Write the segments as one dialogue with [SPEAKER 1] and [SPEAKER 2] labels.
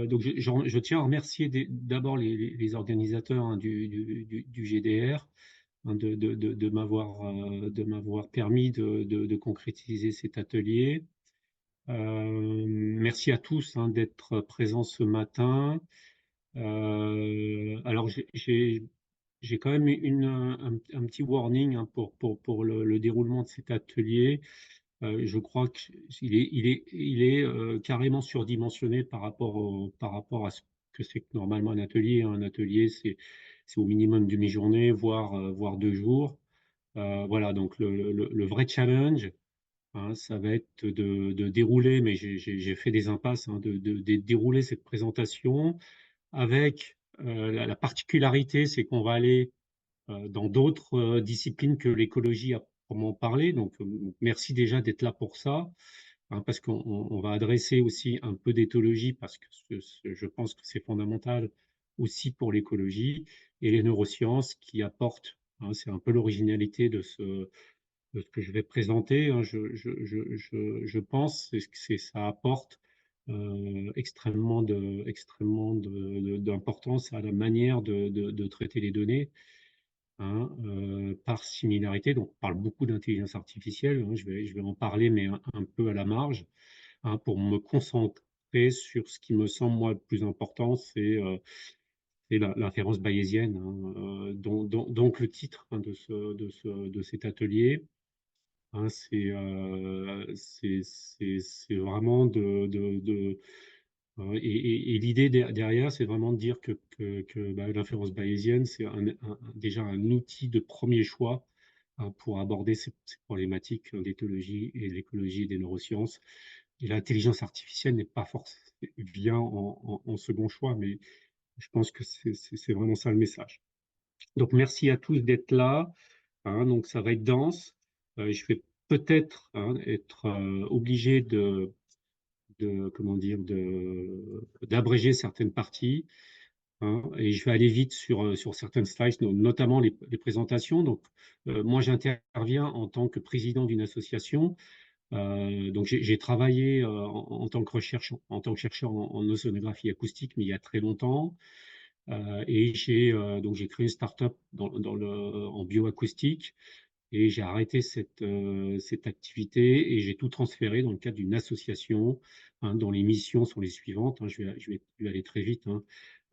[SPEAKER 1] Donc, je tiens à remercier d'abord les organisateurs, hein, du GDR, hein, de m'avoir permis de concrétiser cet atelier. Merci à tous, hein, d'être présents ce matin. Alors, j'ai quand même un petit warning, hein, pour le déroulement de cet atelier. Je crois qu'il est carrément surdimensionné par rapport à ce que c'est que normalement un atelier, hein. Un atelier, c'est au minimum demi-journée, voire 2 jours. Voilà, donc le vrai challenge, hein, ça va être de dérouler, mais j'ai fait des impasses, hein, de dérouler cette présentation avec la particularité, c'est qu'on va aller dans d'autres disciplines que l'écologie à proprement parler. Donc, merci déjà d'être là pour ça, hein, parce qu'on va adresser aussi un peu d'éthologie, parce que je pense que c'est fondamental aussi pour l'écologie, et les neurosciences qui apportent, hein, c'est un peu l'originalité de ce que je vais présenter, hein. Je pense que ça apporte d'importance à la manière de traiter les données, hein, par similarité. Donc, on parle beaucoup d'intelligence artificielle, hein, je vais en parler, mais un peu à la marge, hein, pour me concentrer sur ce qui me semble, moi, le plus important, c'est l'inférence bayésienne, hein, donc le titre, hein, de cet atelier, hein, c'est vraiment et l'idée derrière, c'est vraiment de dire que l'inférence bayésienne, c'est déjà un outil de premier choix, hein, pour aborder ces problématiques, d'éthologie et l'écologie et des neurosciences. Et l'intelligence artificielle n'est pas forcément vient en second choix, mais je pense que c'est vraiment ça le message. Donc, merci à tous d'être là, hein. Donc, ça va être dense. Je vais peut-être, hein, être obligé comment dire, d'abréger certaines parties, hein, et je vais aller vite sur certaines slides, notamment les présentations. Donc, moi, j'interviens en tant que président d'une association. Donc, j'ai travaillé en tant que en tant que chercheur en océanographie acoustique, mais il y a très longtemps. Et donc j'ai créé une start-up en bioacoustique, et j'ai arrêté cette activité, et j'ai tout transféré dans le cadre d'une association, hein, dont les missions sont les suivantes, hein. Je vais aller très vite, hein.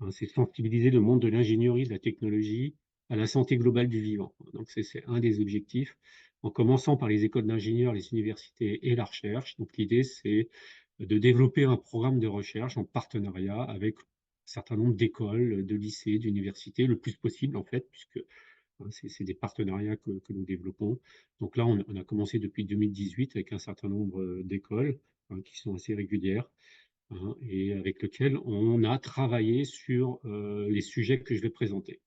[SPEAKER 1] Hein, c'est sensibiliser le monde de l'ingénierie, de la technologie à la santé globale du vivant. Donc c'est un des objectifs, en commençant par les écoles d'ingénieurs, les universités et la recherche. Donc l'idée, c'est de développer un programme de recherche en partenariat avec un certain nombre d'écoles, de lycées, d'universités, le plus possible en fait, puisque, hein, c'est des partenariats que nous développons. Donc là, on a commencé depuis 2018 avec un certain nombre d'écoles, hein, qui sont assez régulières, hein, et avec lesquelles on a travaillé sur les sujets que je vais présenter.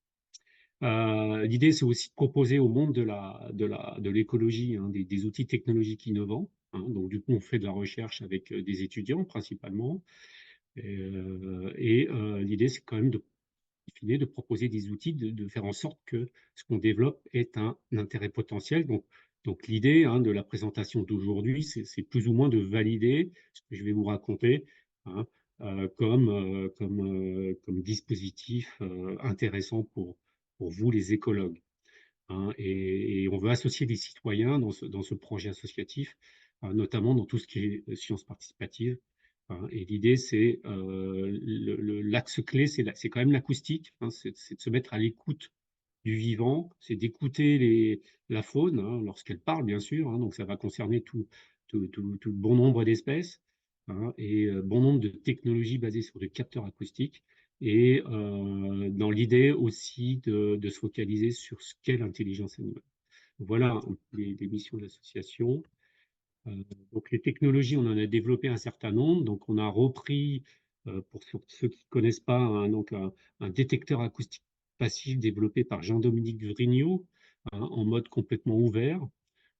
[SPEAKER 1] L'idée, c'est aussi de proposer au monde de l'écologie, hein, des outils technologiques innovants, hein. Donc, du coup, on fait de la recherche avec des étudiants principalement. L'idée, c'est quand même de proposer des outils, de faire en sorte que ce qu'on développe ait un intérêt potentiel. Donc l'idée, hein, de la présentation d'aujourd'hui, c'est plus ou moins de valider ce que je vais vous raconter, hein, comme dispositif intéressant pour vous, les écologues, hein. Et on veut associer des citoyens dans ce projet associatif, notamment dans tout ce qui est sciences participatives, hein. Et l'idée, c'est l'axe clé, c'est quand même l'acoustique, hein. C'est de se mettre à l'écoute du vivant, c'est d'écouter la faune, hein, lorsqu'elle parle, bien sûr, hein. Donc ça va concerner tout le bon nombre d'espèces, hein, et bon nombre de technologies basées sur des capteurs acoustiques, et dans l'idée aussi de se focaliser sur ce qu'est l'intelligence animale. Voilà les missions de l'association. Donc les technologies, on en a développé un certain nombre. Donc on a repris, pour ceux qui ne connaissent pas, donc un détecteur acoustique passif développé par Jean-Dominique Vrignot, hein, en mode complètement ouvert.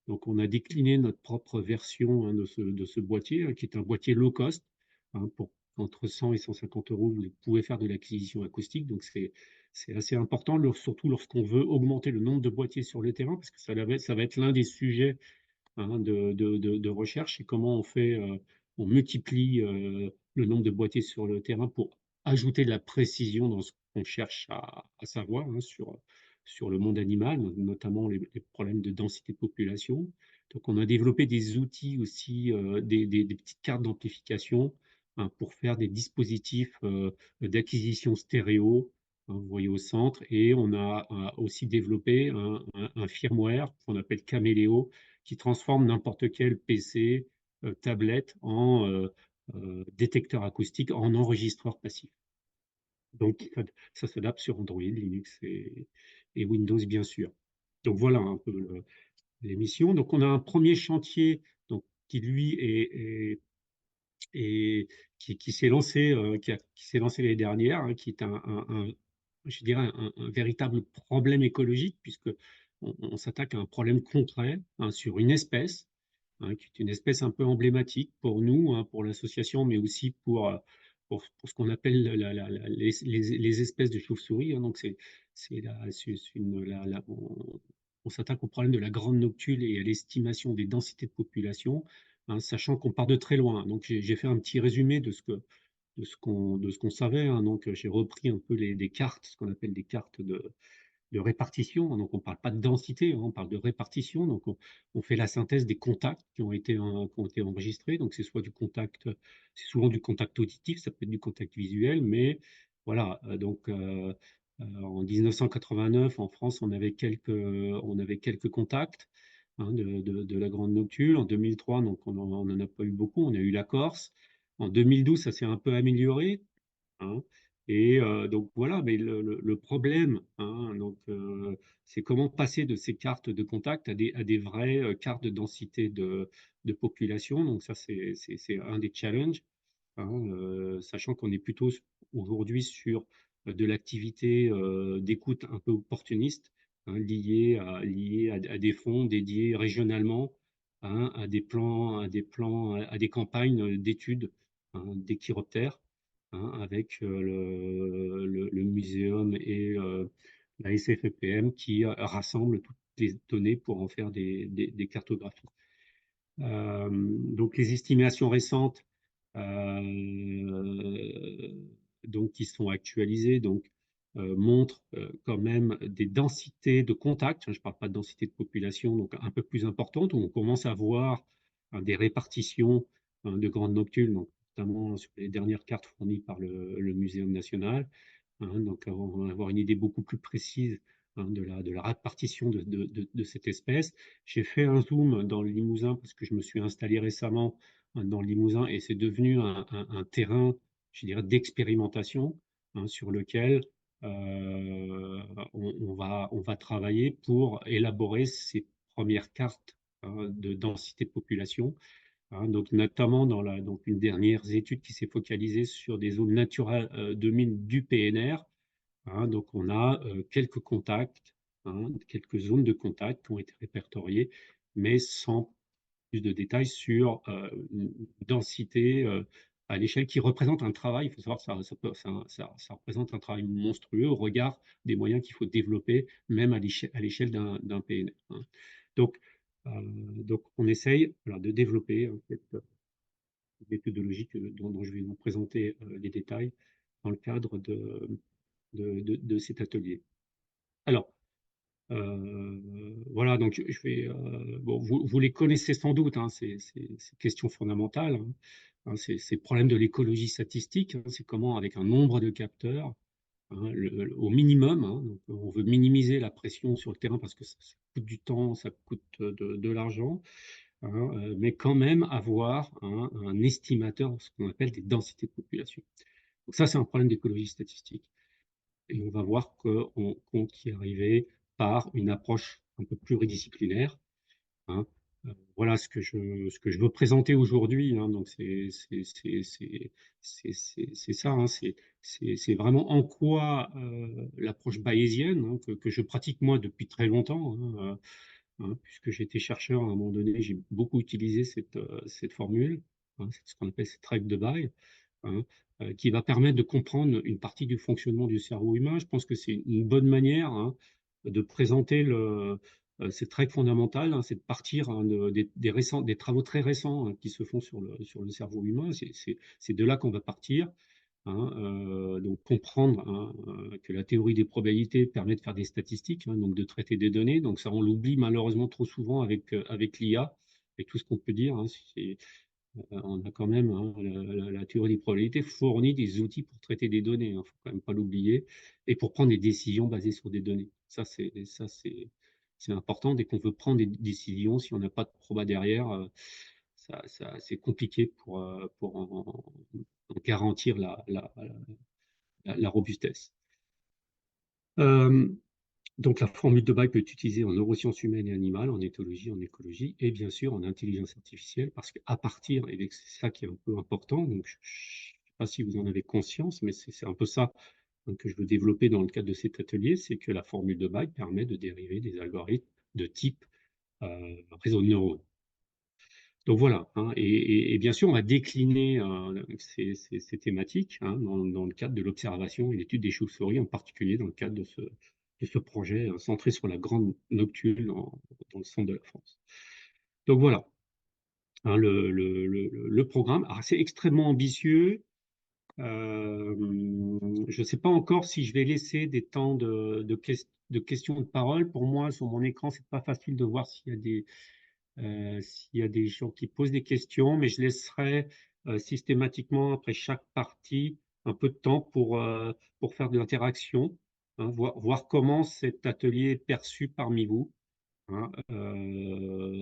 [SPEAKER 1] Donc on a décliné notre propre version, hein, de ce boîtier, hein, qui est un boîtier low cost, hein, pour entre 100 et 150 euros, vous pouvez faire de l'acquisition acoustique. Donc c'est assez important, surtout lorsqu'on veut augmenter le nombre de boîtiers sur le terrain, parce que ça va être l'un des sujets, hein, de recherche, et comment on fait on multiplie le nombre de boîtiers sur le terrain pour ajouter de la précision dans ce qu'on cherche à savoir, hein, sur le monde animal, notamment les problèmes de densité de population. Donc on a développé des outils aussi, des petites cartes d'amplification, hein, pour faire des dispositifs, d'acquisition stéréo, hein, vous voyez au centre, et on a aussi développé un firmware qu'on appelle Caméléo, qui transforme n'importe quel PC, tablette en, détecteur acoustique, en enregistreur passif. Donc ça s'adapte sur Android, Linux et Windows, bien sûr. Donc voilà un peu l'émission. Donc on a un premier chantier, donc qui lui et qui s'est lancé, qui s'est lancé l'année dernière, hein, qui est je dirais un véritable problème écologique, puisque on s'attaque à un problème concret, hein, sur une espèce, hein, qui est une espèce un peu emblématique pour nous, hein, pour l'association, mais aussi pour ce qu'on appelle les espèces de chauves-souris, hein. Donc c'est on s'attaque au problème de la grande noctule et à l'estimation des densités de population, hein, sachant qu'on part de très loin. Donc j'ai fait un petit résumé de ce qu'on savait, hein. Donc j'ai repris un peu des cartes, ce qu'on appelle des cartes de répartition. Donc on ne parle pas de densité, hein, on parle de répartition. Donc on fait la synthèse des contacts qui ont été enregistrés. Donc c'est souvent du contact auditif, ça peut être du contact visuel, mais voilà. En 1989, en France, on avait quelques contacts, hein, de la grande noctule. En 2003, donc on n'en a pas eu beaucoup. On a eu la Corse. En 2012, ça s'est un peu amélioré, hein. Et donc voilà, mais le problème, hein, c'est comment passer de ces cartes de contact à des vraies cartes de densité de population. Donc ça, c'est un des challenges, hein, sachant qu'on est plutôt aujourd'hui sur de l'activité d'écoute un peu opportuniste, hein, liée à des fonds dédiés régionalement, hein, à des campagnes d'études, hein, d'échiroptères, hein, avec le muséum et la SFEPM qui rassemble toutes les données pour en faire des cartographies. Donc les estimations récentes, qui sont actualisées, montrent quand même des densités de contact. Je ne parle pas de densité de population, donc un peu plus importantes, où on commence à voir, hein, des répartitions, hein, de grandes noctules, donc notamment sur les dernières cartes fournies par le Muséum national, hein. Donc on va avoir une idée beaucoup plus précise, hein, de la répartition de cette espèce. J'ai fait un zoom dans le Limousin parce que je me suis installé récemment, hein, dans le Limousin, et c'est devenu un terrain, je dirais, d'expérimentation, hein, sur lequel on va travailler pour élaborer ces premières cartes, hein, de densité de population, hein. Donc notamment une dernière étude qui s'est focalisée sur des zones naturelles 2000 du PNR. Hein. Donc on a quelques contacts, hein, quelques zones de contact qui ont été répertoriées, mais sans plus de détails sur une densité à l'échelle qui représente un travail. Il faut savoir que ça représente un travail monstrueux au regard des moyens qu'il faut développer, même à l'échelle d'un PNR, hein. Donc, euh, donc on essaye, voilà, de développer, hein, cette méthodologie dont je vais vous présenter les détails dans le cadre de cet atelier. Alors, voilà, donc je vais, bon, vous les connaissez sans doute, hein, ces questions fondamentales, hein. Hein, ces problèmes de l'écologie statistique, hein. C'est comment, avec un nombre de capteurs, hein, au minimum, hein, donc on veut minimiser la pression sur le terrain parce que ça coûte du temps, ça coûte de l'argent, hein, mais quand même avoir un estimateur, ce qu'on appelle des densités de population. Donc ça, c'est un problème d'écologie statistique. Et on va voir qu'on compte y arriver par une approche un peu pluridisciplinaire, hein. Voilà ce que je veux présenter aujourd'hui, hein. Donc c'est ça, hein. C'est vraiment en quoi l'approche bayésienne, hein, que je pratique moi depuis très longtemps, hein, puisque j'étais chercheur à un moment donné, j'ai beaucoup utilisé cette formule, hein, c'est ce qu'on appelle cette règle de Bayes, hein, qui va permettre de comprendre une partie du fonctionnement du cerveau humain. Je pense que c'est une bonne manière, hein, de présenter c'est très fondamental, hein, c'est de partir, hein, des travaux très récents, hein, qui se font sur le cerveau humain. C'est de là qu'on va partir, hein, donc comprendre, hein, que la théorie des probabilités permet de faire des statistiques, hein, donc de traiter des données. Donc ça, on l'oublie malheureusement trop souvent avec l'IA et tout ce qu'on peut dire, hein. On a quand même, hein, la théorie des probabilités fournit des outils pour traiter des données, hein, faut quand même pas l'oublier, et pour prendre des décisions basées sur des données. C'est important. Dès qu'on veut prendre des décisions, si on n'a pas de proba derrière, c'est compliqué pour en garantir la robustesse. Hem Donc la formule de Bayes peut être utilisée en neurosciences humaines et animales, en éthologie, en écologie et bien sûr en intelligence artificielle parce qu'à partir et c'est ça qui est un peu important, donc je ne sais pas si vous en avez conscience, mais c'est un peu ça, hein, que je veux développer dans le cadre de cet atelier, c'est que la formule de Bayes permet de dériver des algorithmes de type, réseau de neurones. Donc voilà, hein, et bien sûr, on va décliner, ces thématiques, hein, dans le cadre de l'observation et l'étude des chauves-souris, en particulier dans le cadre de ce projet, centré sur la grande noctule dans le centre de la France. Donc voilà, hein, le programme. Alors c'est extrêmement ambitieux. Je ne sais pas encore si je vais laisser des temps de questions de parole. Pour moi, sur mon écran, c'est pas facile de voir s'il y a des gens qui posent des questions, mais je laisserai systématiquement, après chaque partie, un peu de temps pour faire de l'interaction, hein, voir comment cet atelier est perçu parmi vous, hein,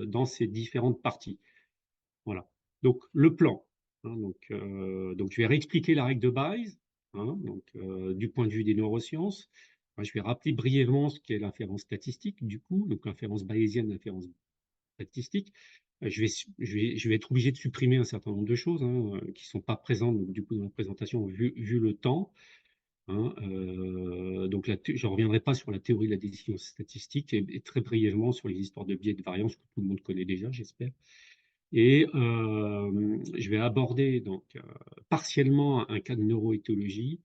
[SPEAKER 1] dans ces différentes parties. Voilà. Donc, le plan, hein, donc je vais réexpliquer la règle de Bayes, hein, du point de vue des neurosciences. Je vais rappeler brièvement ce qu'est l'inférence statistique, du coup, donc l'inférence bayésienne, l'inférence statistique. Je vais être obligé de supprimer un certain nombre de choses, hein, qui ne sont pas présentes donc, du coup, dans la présentation vu le temps, hein. Donc je ne reviendrai pas sur la théorie de la décision statistique et très brièvement sur les histoires de biais et de variance que tout le monde connaît déjà, j'espère. Et je vais aborder donc partiellement un cas de neuroéthologie.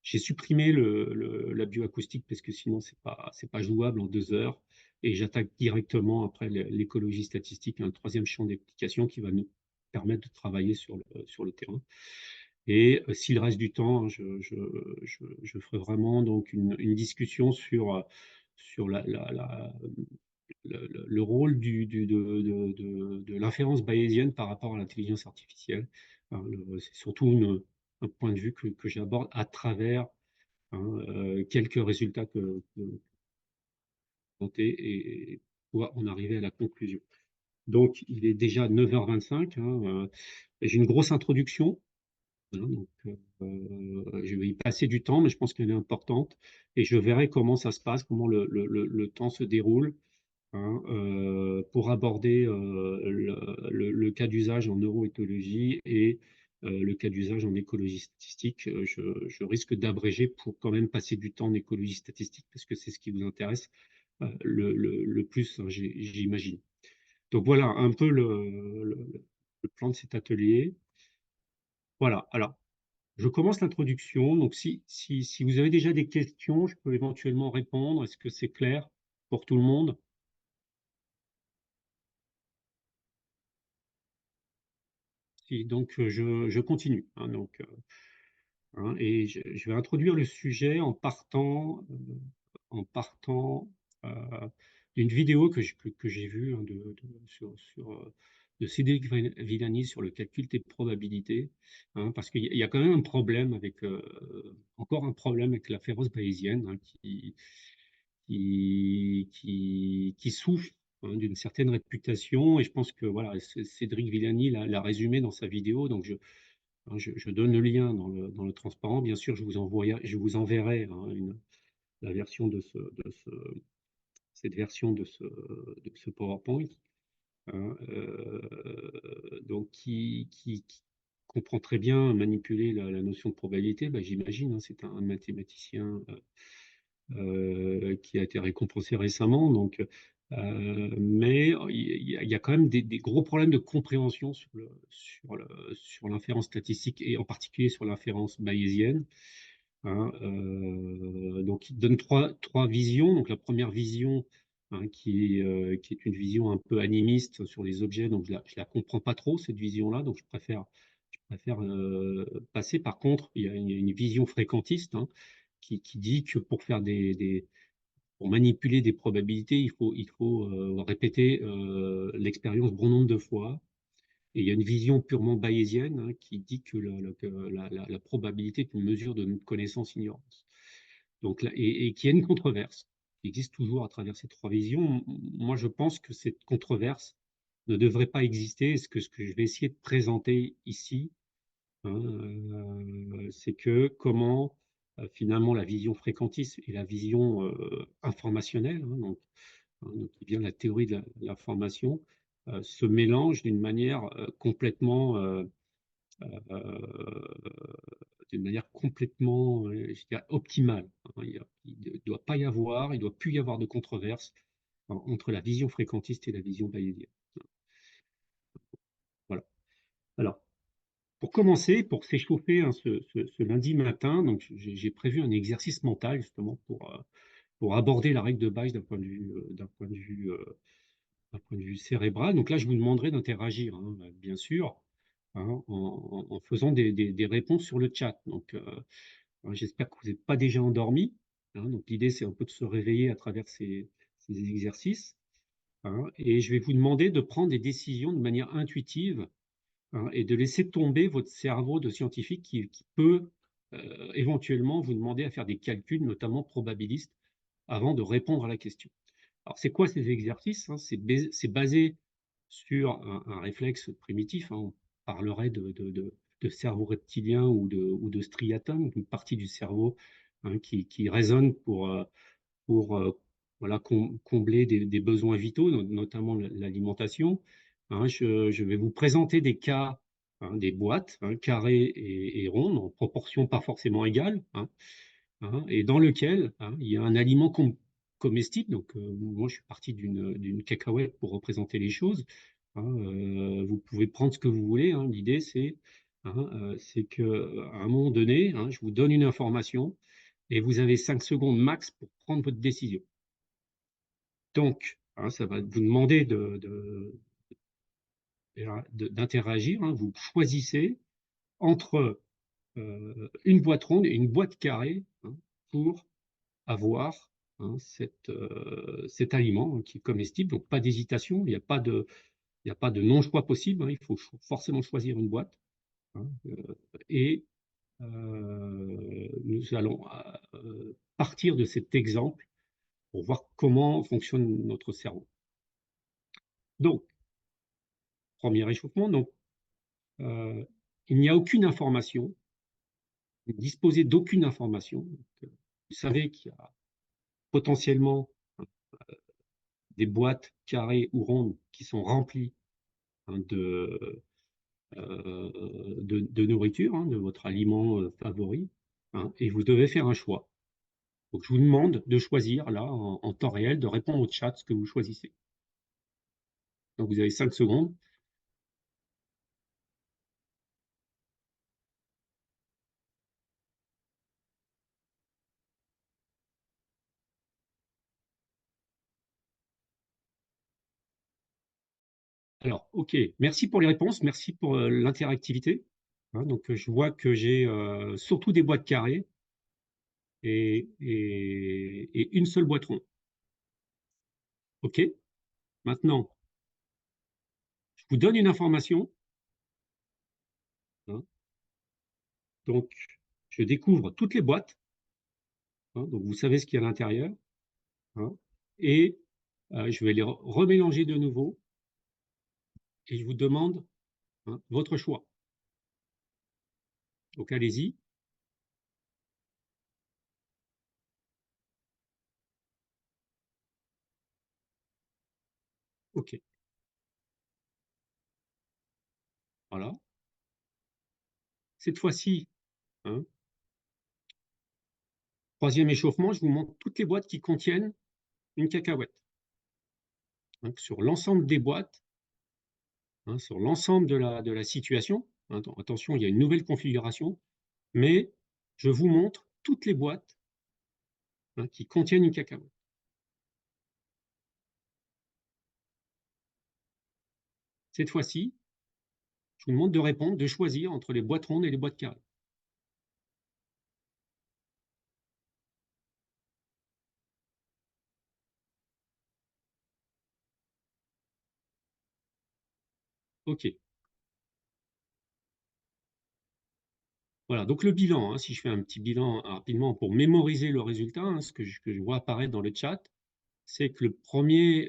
[SPEAKER 1] J'ai supprimé la bioacoustique parce que sinon c'est pas jouable en 2 heures et j'attaque directement après l'écologie statistique, un troisième champ d'application qui va nous permettre de travailler sur le terrain. Et s'il reste du temps, hein, je ferai vraiment donc une discussion sur le rôle de l'inférence bayésienne par rapport à l'intelligence artificielle. Hein, c'est surtout un point de vue que j'aborde à travers, hein, quelques résultats que et pouvoir en arriver à la conclusion. Donc, il est déjà 9h25, hein, et j'ai une grosse introduction, hein, je vais y passer du temps, mais je pense qu'elle est importante et je verrai comment ça se passe, comment le temps se déroule, hein, pour aborder le cas d'usage en neuroéthologie et le cas d'usage en écologie statistique. Je risque d'abréger pour quand même passer du temps en écologie statistique parce que c'est ce qui vous intéresse le plus, hein, j'imagine. Donc voilà un peu le plan de cet atelier. Voilà, alors je commence l'introduction. Donc si vous avez déjà des questions, je peux éventuellement répondre. Est-ce que c'est clair pour tout le monde? Si, donc je continue, hein, hein, et je vais introduire le sujet en partant euh, d'une vidéo que j'ai vue, hein, de Cédric Villani sur le calcul des probabilités, hein, parce qu'il y a quand même un problème encore un problème avec la féroce bayésienne, hein, qui souffre, hein, d'une certaine réputation. Et je pense que voilà, Cédric Villani l'a résumé dans sa vidéo. Donc je donne le lien dans le transparent. Bien sûr, je vous enverrai, hein, la version cette version de ce PowerPoint, hein, donc qui comprend très bien manipuler la notion de probabilité. Bah, j'imagine, hein, c'est un mathématicien qui a été récompensé récemment. Mais il y a quand même des gros problèmes de compréhension sur l'inférence statistique et en particulier sur l'inférence bayésienne, hein. Donc, il donne trois visions. Donc, la première vision, qui est une vision un peu animiste sur les objets. Donc, je la comprends pas trop, cette vision-là. Donc, je préfère passer. Par contre, il y a une vision fréquentiste, qui dit que pour faire pour manipuler des probabilités, il faut répéter l'expérience bon nombre de fois. Et il y a une vision purement bayésienne, qui dit que la probabilité est une mesure de notre connaissance-ignorance. Donc là, et qu'il y a une controverse qui existe toujours à travers ces trois visions. Moi, je pense que cette controverse ne devrait pas exister. Ce que je vais essayer de présenter ici, c'est que comment finalement la vision fréquentiste et la vision informationnelle, donc, qui vient de la théorie de l'information, se mélangent d'une manière complètement, je dirais, optimale. Il ne doit pas y avoir, il ne doit plus y avoir de controverse entre la vision fréquentiste et la vision bayésienne. Voilà. Alors, pour commencer, pour s'échauffer ce lundi matin, donc j'ai prévu un exercice mental justement pour aborder la règle de Bayes d'un point de vue cérébral. Donc là, je vous demanderai d'interagir, bien sûr, en faisant des réponses sur le chat. Donc, j'espère que vous n'êtes pas déjà endormi. Donc, l'idée, c'est un peu de se réveiller à travers ces exercices. Et je vais vous demander de prendre des décisions de manière intuitive, et de laisser tomber votre cerveau de scientifique qui peut éventuellement vous demander à faire des calculs, notamment probabilistes, avant de répondre à la question. Alors, c'est quoi ces exercices? C'est basé sur un réflexe primitif. On parlerait de cerveau reptilien ou de striatum, une partie du cerveau qui résonne pour voilà, combler des besoins vitaux, notamment l'alimentation. Je vais vous présenter des cas, des boîtes, carrées et rondes, en proportion pas forcément égale, et dans lequel il y a un aliment comestible. Donc, moi, je suis parti d'une cacahuète pour représenter les choses. Vous pouvez prendre ce que vous voulez. L'idée, c'est qu'à un moment donné, je vous donne une information et vous avez 5 secondes max pour prendre votre décision. Donc, ça va vous demander d'interagir. Vous choisissez entre une boîte ronde et une boîte carrée, pour avoir cet aliment, qui est comestible. Donc, pas d'hésitation, il n'y a pas de non-choix possible. Il faut forcément choisir une boîte. Et nous allons partir de cet exemple pour voir comment fonctionne notre cerveau. Donc, premier échauffement, donc, il n'y a aucune information, vous ne disposez d'aucune information. Donc, vous savez qu'il y a potentiellement des boîtes carrées ou rondes qui sont remplies de nourriture, de votre aliment favori, et vous devez faire un choix. Donc, je vous demande de choisir là, en temps réel, de répondre au chat ce que vous choisissez. Donc, vous avez 5 secondes. Alors, OK, merci pour les réponses, merci pour l'interactivité. Donc, je vois que j'ai surtout des boîtes carrées et une seule boîte ronde. OK, maintenant, je vous donne une information. hein. Donc, je découvre toutes les boîtes. Donc, vous savez ce qu'il y a à l'intérieur. Et je vais les remélanger de nouveau et je vous demande votre choix. Donc, allez-y. OK, voilà. Cette fois-ci, hein, troisième échauffement, je vous montre toutes les boîtes qui contiennent une cacahuète. Sur l'ensemble des boîtes, sur l'ensemble de la situation. Attention, il y a une nouvelle configuration, mais je vous montre toutes les boîtes qui contiennent une cacahuète. Cette fois-ci, je vous demande de répondre, de choisir entre les boîtes rondes et les boîtes carrées. OK. Voilà, donc le bilan, hein, si je fais un petit bilan rapidement pour mémoriser le résultat, hein, ce que je vois apparaître dans le chat, c'est que le premier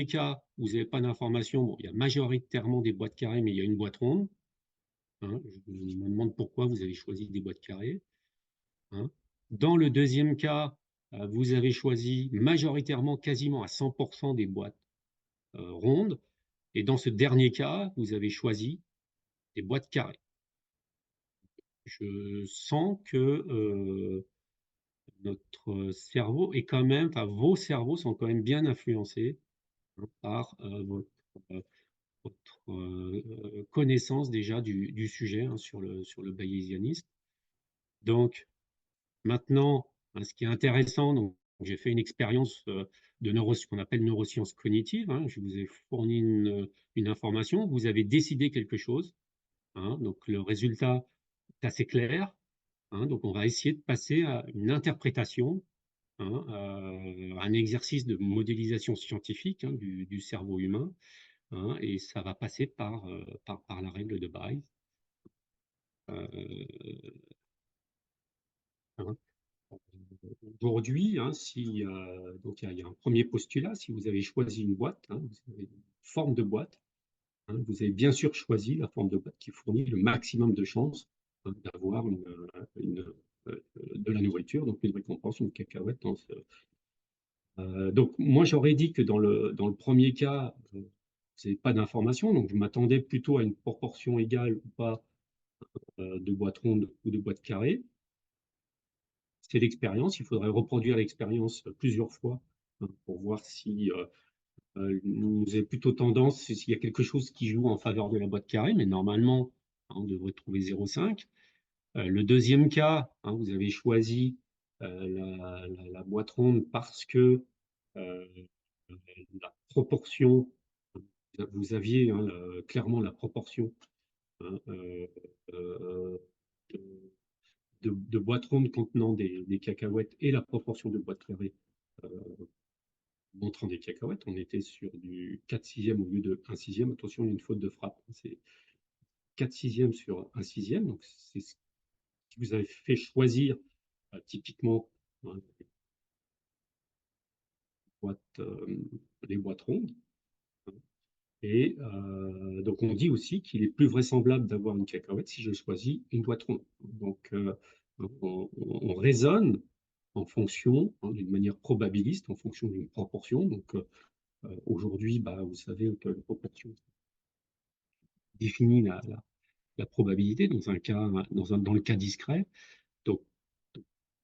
[SPEAKER 1] cas, vous n'avez pas d'information, bon, il y a majoritairement des boîtes carrées, mais il y a une boîte ronde, hein. Je me demande pourquoi vous avez choisi des boîtes carrées, hein. Dans le deuxième cas, vous avez choisi majoritairement, quasiment à 100% des boîtes rondes. Et dans ce dernier cas, vous avez choisi des boîtes carrées. Je sens que notre cerveau est quand même, enfin vos cerveaux sont quand même bien influencés, hein, par euh, votre connaissance déjà du sujet, hein, sur le bayésianisme. Donc maintenant, hein, ce qui est intéressant, donc, j'ai fait une expérience ce qu'on appelle neurosciences cognitives, hein. Je vous ai fourni une information, vous avez décidé quelque chose, hein, donc le résultat est assez clair, hein, donc on va essayer de passer à une interprétation, hein, un exercice de modélisation scientifique, hein, du cerveau humain, hein, et ça va passer par la règle de Bayes. Hein. Aujourd'hui, hein, donc il y a un premier postulat, si vous avez choisi une boîte, hein, vous avez une forme de boîte, hein, vous avez bien sûr choisi la forme de boîte qui fournit le maximum de chances, hein, d'avoir de la nourriture, donc une récompense, une cacahuète donc moi j'aurais dit que dans le premier cas, vous n'avez pas d'information, donc je m'attendais plutôt à une proportion égale ou pas de boîtes rondes ou de boîtes carrées. C'est l'expérience, il faudrait reproduire l'expérience plusieurs fois, hein, pour voir si vous avez plutôt tendance, s'il y a quelque chose qui joue en faveur de la boîte carrée, mais normalement, hein, on devrait trouver 0,5. Le deuxième cas, hein, vous avez choisi la boîte ronde parce que euh, la proportion, vous aviez, hein, clairement la proportion, hein, euh, de boîtes rondes contenant des cacahuètes et la proportion de boîtes carrées euh, montrant des cacahuètes. On était sur du 4 sixièmes au lieu de 1 sixième. Attention, il y a une faute de frappe. C'est 4 sixièmes sur 1 sixième. Donc, c'est ce qui vous avez fait choisir typiquement, hein, boîtes, les boîtes rondes. Et donc, on dit aussi qu'il est plus vraisemblable d'avoir une cacahuète si je choisis une boîte ronde. Donc, on raisonne en fonction, hein, d'une manière probabiliste, en fonction d'une proportion. Donc, aujourd'hui, bah, vous savez que la proportion définit la probabilité dans le cas discret. Donc,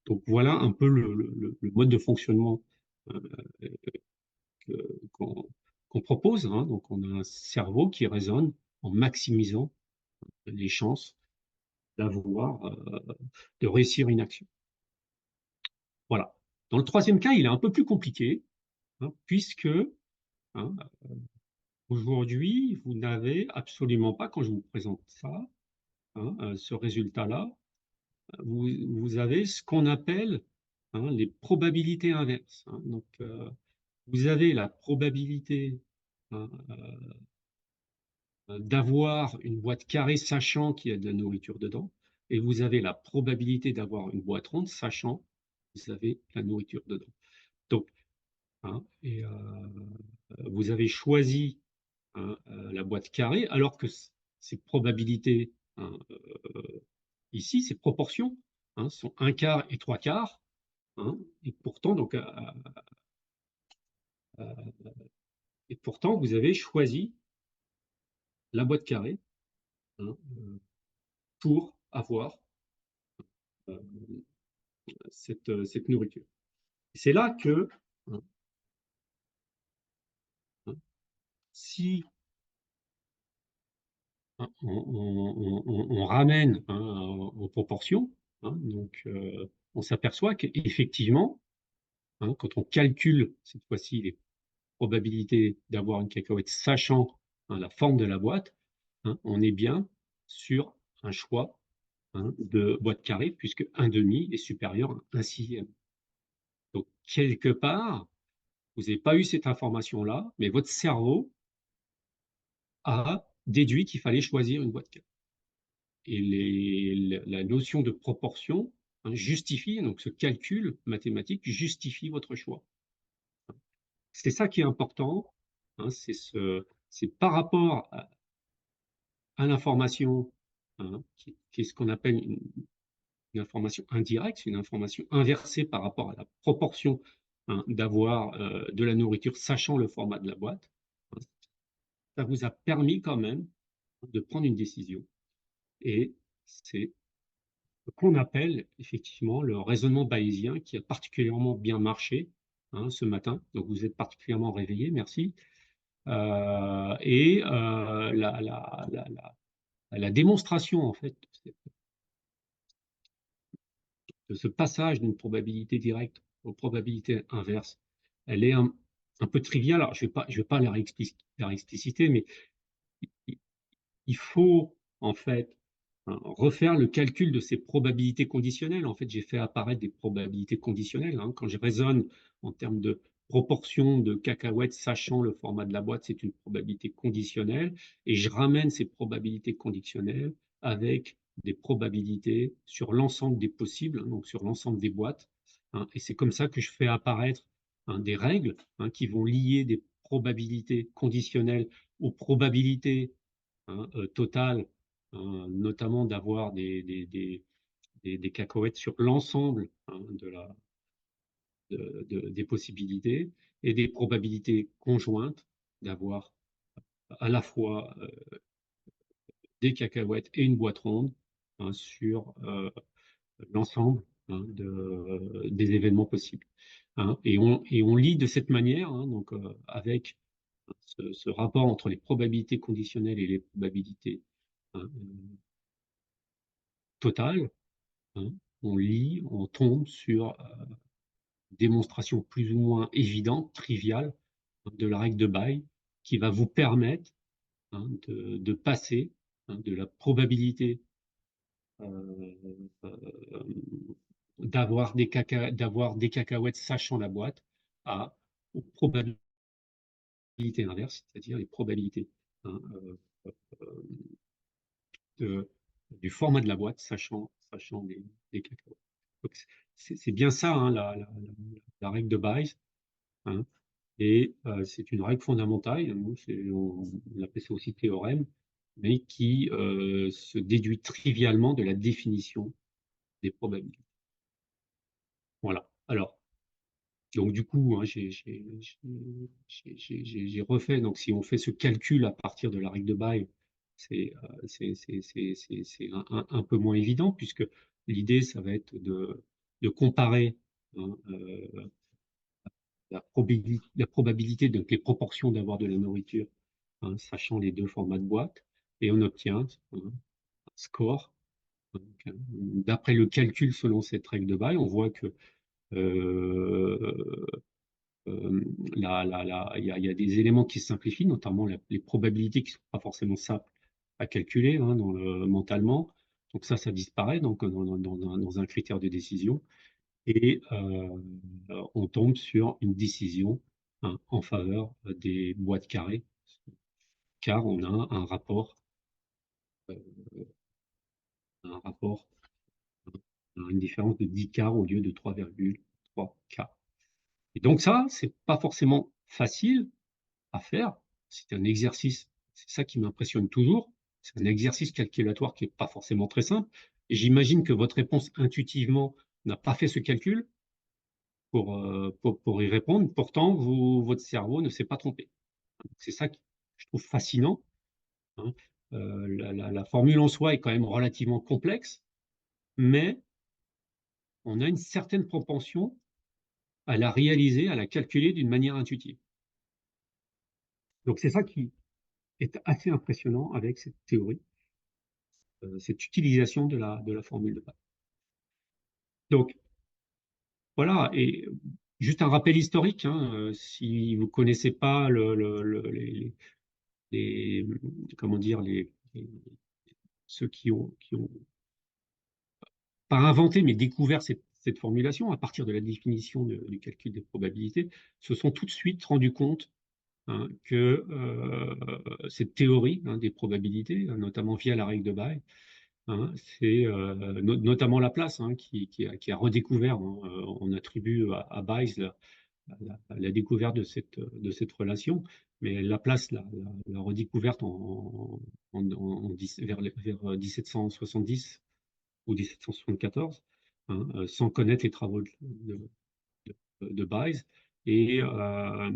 [SPEAKER 1] donc voilà un peu le mode de fonctionnement euh, qu'on propose, hein. Donc, on a un cerveau qui raisonne en maximisant les chances d'avoir, de réussir une action. Voilà. Dans le troisième cas, il est un peu plus compliqué, hein, puisque, hein, aujourd'hui, vous n'avez absolument pas, quand je vous présente ça, hein, ce résultat-là, vous avez ce qu'on appelle, hein, les probabilités inverses, hein. Donc, vous avez la probabilité, hein, d'avoir une boîte carrée sachant qu'il y a de la nourriture dedans, et vous avez la probabilité d'avoir une boîte ronde sachant que vous avez de la nourriture dedans. Donc, hein, et vous avez choisi, hein, la boîte carrée, alors que ces probabilités, hein, ici, ces proportions, hein, sont un quart et trois quarts, hein, et pourtant, donc, et pourtant, vous avez choisi la boîte carrée, hein, pour avoir euh, cette nourriture. C'est là que, hein, hein, si, hein, on ramène, hein, aux proportions, hein, donc on s'aperçoit qu'effectivement, hein, quand on calcule cette fois-ci les probabilités d'avoir une cacahuète, sachant, la forme de la boîte, on est bien sur un choix de boîte carrée, puisque 1/2 est supérieur à 1/6. Donc, quelque part, vous n'avez pas eu cette information-là, mais votre cerveau a déduit qu'il fallait choisir une boîte carrée. Et la notion de proportion justifie, donc ce calcul mathématique justifie votre choix. C'est ça qui est important, c'est par rapport à l'information, qui est ce qu'on appelle une information indirecte, c'est une information inversée par rapport à la proportion d'avoir de la nourriture, sachant le format de la boîte. Ça vous a permis quand même de prendre une décision. Et c'est ce qu'on appelle effectivement le raisonnement bayésien, qui a particulièrement bien marché ce matin. Donc vous êtes particulièrement réveillé, merci. Et la démonstration en fait de ce passage d'une probabilité directe aux probabilités inverses, elle est un peu triviale. Alors je vais pas la réexpliciter, mais il faut en fait refaire le calcul de ces probabilités conditionnelles. En fait, j'ai fait apparaître des probabilités conditionnelles. Quand je raisonne en termes de proportion de cacahuètes, sachant le format de la boîte, c'est une probabilité conditionnelle. Et je ramène ces probabilités conditionnelles avec des probabilités sur l'ensemble des possibles, donc sur l'ensemble des boîtes. Et c'est comme ça que je fais apparaître des règles qui vont lier des probabilités conditionnelles aux probabilités totales, notamment d'avoir des cacahuètes sur l'ensemble des possibilités, et des probabilités conjointes d'avoir à la fois des cacahuètes et une boîte ronde sur l'ensemble des événements possibles. Et on lit de cette manière, donc avec ce rapport entre les probabilités conditionnelles et les probabilités totales, on lit, on tombe sur démonstration plus ou moins évidente, triviale, de la règle de Bayes, qui va vous permettre de passer de la probabilité euh, euh, d'avoir des cacahuètes sachant la boîte aux probabilités inverses, c'est-à-dire les probabilités hein, de, du format de la boîte sachant les cacahuètes. C'est bien ça la règle de Bayes. Et c'est une règle fondamentale, on appelle ça aussi théorème, mais qui se déduit trivialement de la définition des probabilités. Voilà. Alors, donc du coup, j'ai refait. Donc, si on fait ce calcul à partir de la règle de Bayes, c'est un peu moins évident, puisque l'idée, ça va être de comparer la probabilité, donc les proportions d'avoir de la nourriture, sachant les deux formats de boîte, et on obtient un score. D'après le calcul selon cette règle de Bayes, on voit que euh, il y a des éléments qui se simplifient, notamment les probabilités qui ne sont pas forcément simples à calculer mentalement. Donc ça disparaît donc, dans un critère de décision. Et on tombe sur une décision en faveur des boîtes carrées, car on a euh, un rapport, une différence de 10 quarts au lieu de 3,3 quarts. Et donc ça, c'est pas forcément facile à faire. C'est un exercice, c'est ça qui m'impressionne toujours. C'est un exercice calculatoire qui n'est pas forcément très simple. Et j'imagine que votre réponse intuitivement n'a pas fait ce calcul pour y répondre. Pourtant, votre cerveau ne s'est pas trompé. C'est ça que je trouve fascinant. hein. La formule en soi est quand même relativement complexe, mais on a une certaine propension à la réaliser, à la calculer d'une manière intuitive. Donc c'est ça qui est assez impressionnant avec cette théorie, cette utilisation de la formule de Bayes. Donc voilà, et juste un rappel historique, si vous ne connaissez pas les, comment dire, ceux qui ont pas inventé, mais découvert cette formulation à partir de la définition du calcul des probabilités, se sont tout de suite rendus compte, hein, que cette théorie, hein, des probabilités, notamment via la règle de Bayes, hein, c'est notamment Laplace, hein, qui a redécouvert, hein, on attribue à Bayes la découverte de cette relation, mais Laplace l'a redécouverte vers 1770 ou 1774, hein, sans connaître les travaux de Bayes. Et hein,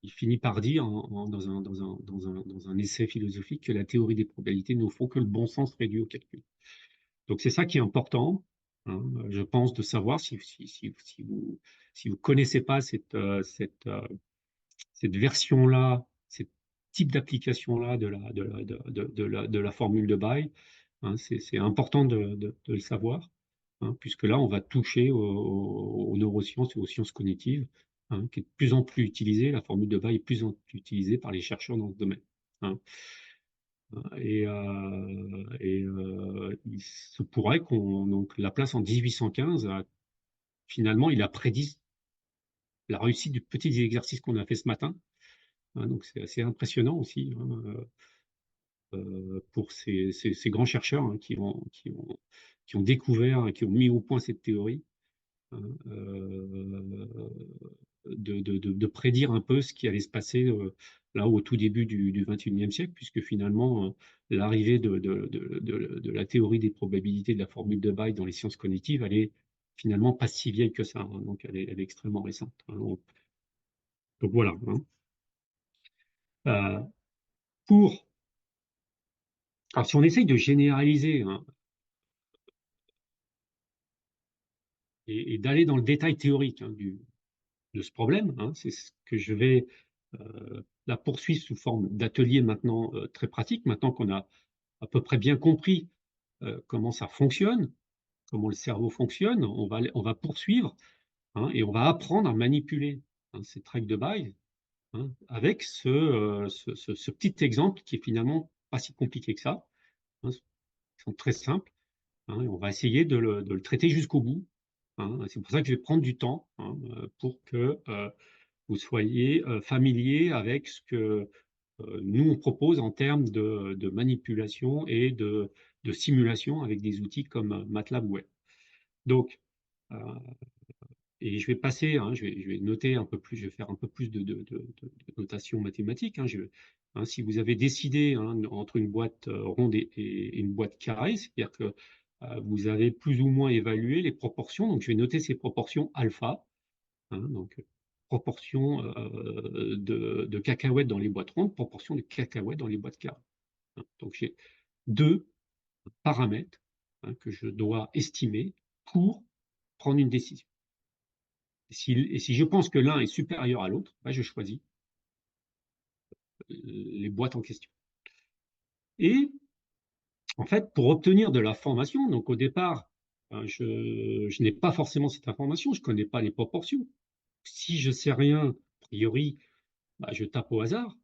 [SPEAKER 1] il finit par dire dans un essai philosophique que la théorie des probabilités ne faut que le bon sens réduit au calcul. Donc c'est ça qui est important, hein, je pense, de savoir si vous connaissez pas cette version-là, ce type d'application-là de la formule de Bayes, hein, c'est important de le savoir, hein, puisque là, on va toucher aux neurosciences et aux sciences cognitives, hein, qui est de plus en plus utilisée. La formule de Bayes est de plus en plus utilisée par les chercheurs dans ce domaine, hein. Il se pourrait donc Laplace en 1815, finalement, il a prédit la réussite du petit exercice qu'on a fait ce matin, hein. Donc c'est assez impressionnant aussi, hein, pour ces grands chercheurs, hein, qui ont découvert, qui ont mis au point cette théorie, hein, de prédire un peu ce qui allait se passer là au tout début du XXIe siècle, puisque finalement l'arrivée de la théorie des probabilités de la formule de Bayes dans les sciences cognitives, elle est finalement pas si vieille que ça, hein. Donc elle est extrêmement récente, hein. Donc voilà, hein. Euh, pour, alors si on essaye de généraliser, hein, et d'aller dans le détail théorique, hein, de ce problème, hein, c'est ce que je vais la poursuivre sous forme d'atelier maintenant, très pratique, maintenant qu'on a à peu près bien compris comment ça fonctionne, comment le cerveau fonctionne, on va poursuivre, hein, et on va apprendre à manipuler, hein, ces tracks de Bayes, hein, avec ce petit exemple qui est finalement pas si compliqué que ça, hein, qui sont très simples, hein, et on va essayer de le traiter jusqu'au bout, hein. C'est pour ça que je vais prendre du temps, hein, pour que vous soyez familier avec ce que nous, on propose en termes de manipulation et de simulation avec des outils comme MATLAB Web. Donc, euh, et je vais passer, hein, je vais noter un peu plus, je vais faire un peu plus de notation mathématique, hein. Hein, si vous avez décidé, hein, entre une boîte ronde et une boîte carrée, c'est-à-dire que vous avez plus ou moins évalué les proportions, donc je vais noter ces proportions alpha, hein, donc proportion de cacahuètes dans les boîtes rondes, proportion de cacahuètes dans les boîtes carrées, hein. Donc j'ai deux paramètres, hein, que je dois estimer pour prendre une décision. Et si je pense que l'un est supérieur à l'autre, ben je choisis les boîtes en question. Et en fait, pour obtenir de l'information, donc au départ, je n'ai pas forcément cette information, je ne connais pas les proportions. Si je ne sais rien, a priori, ben je tape au hasard,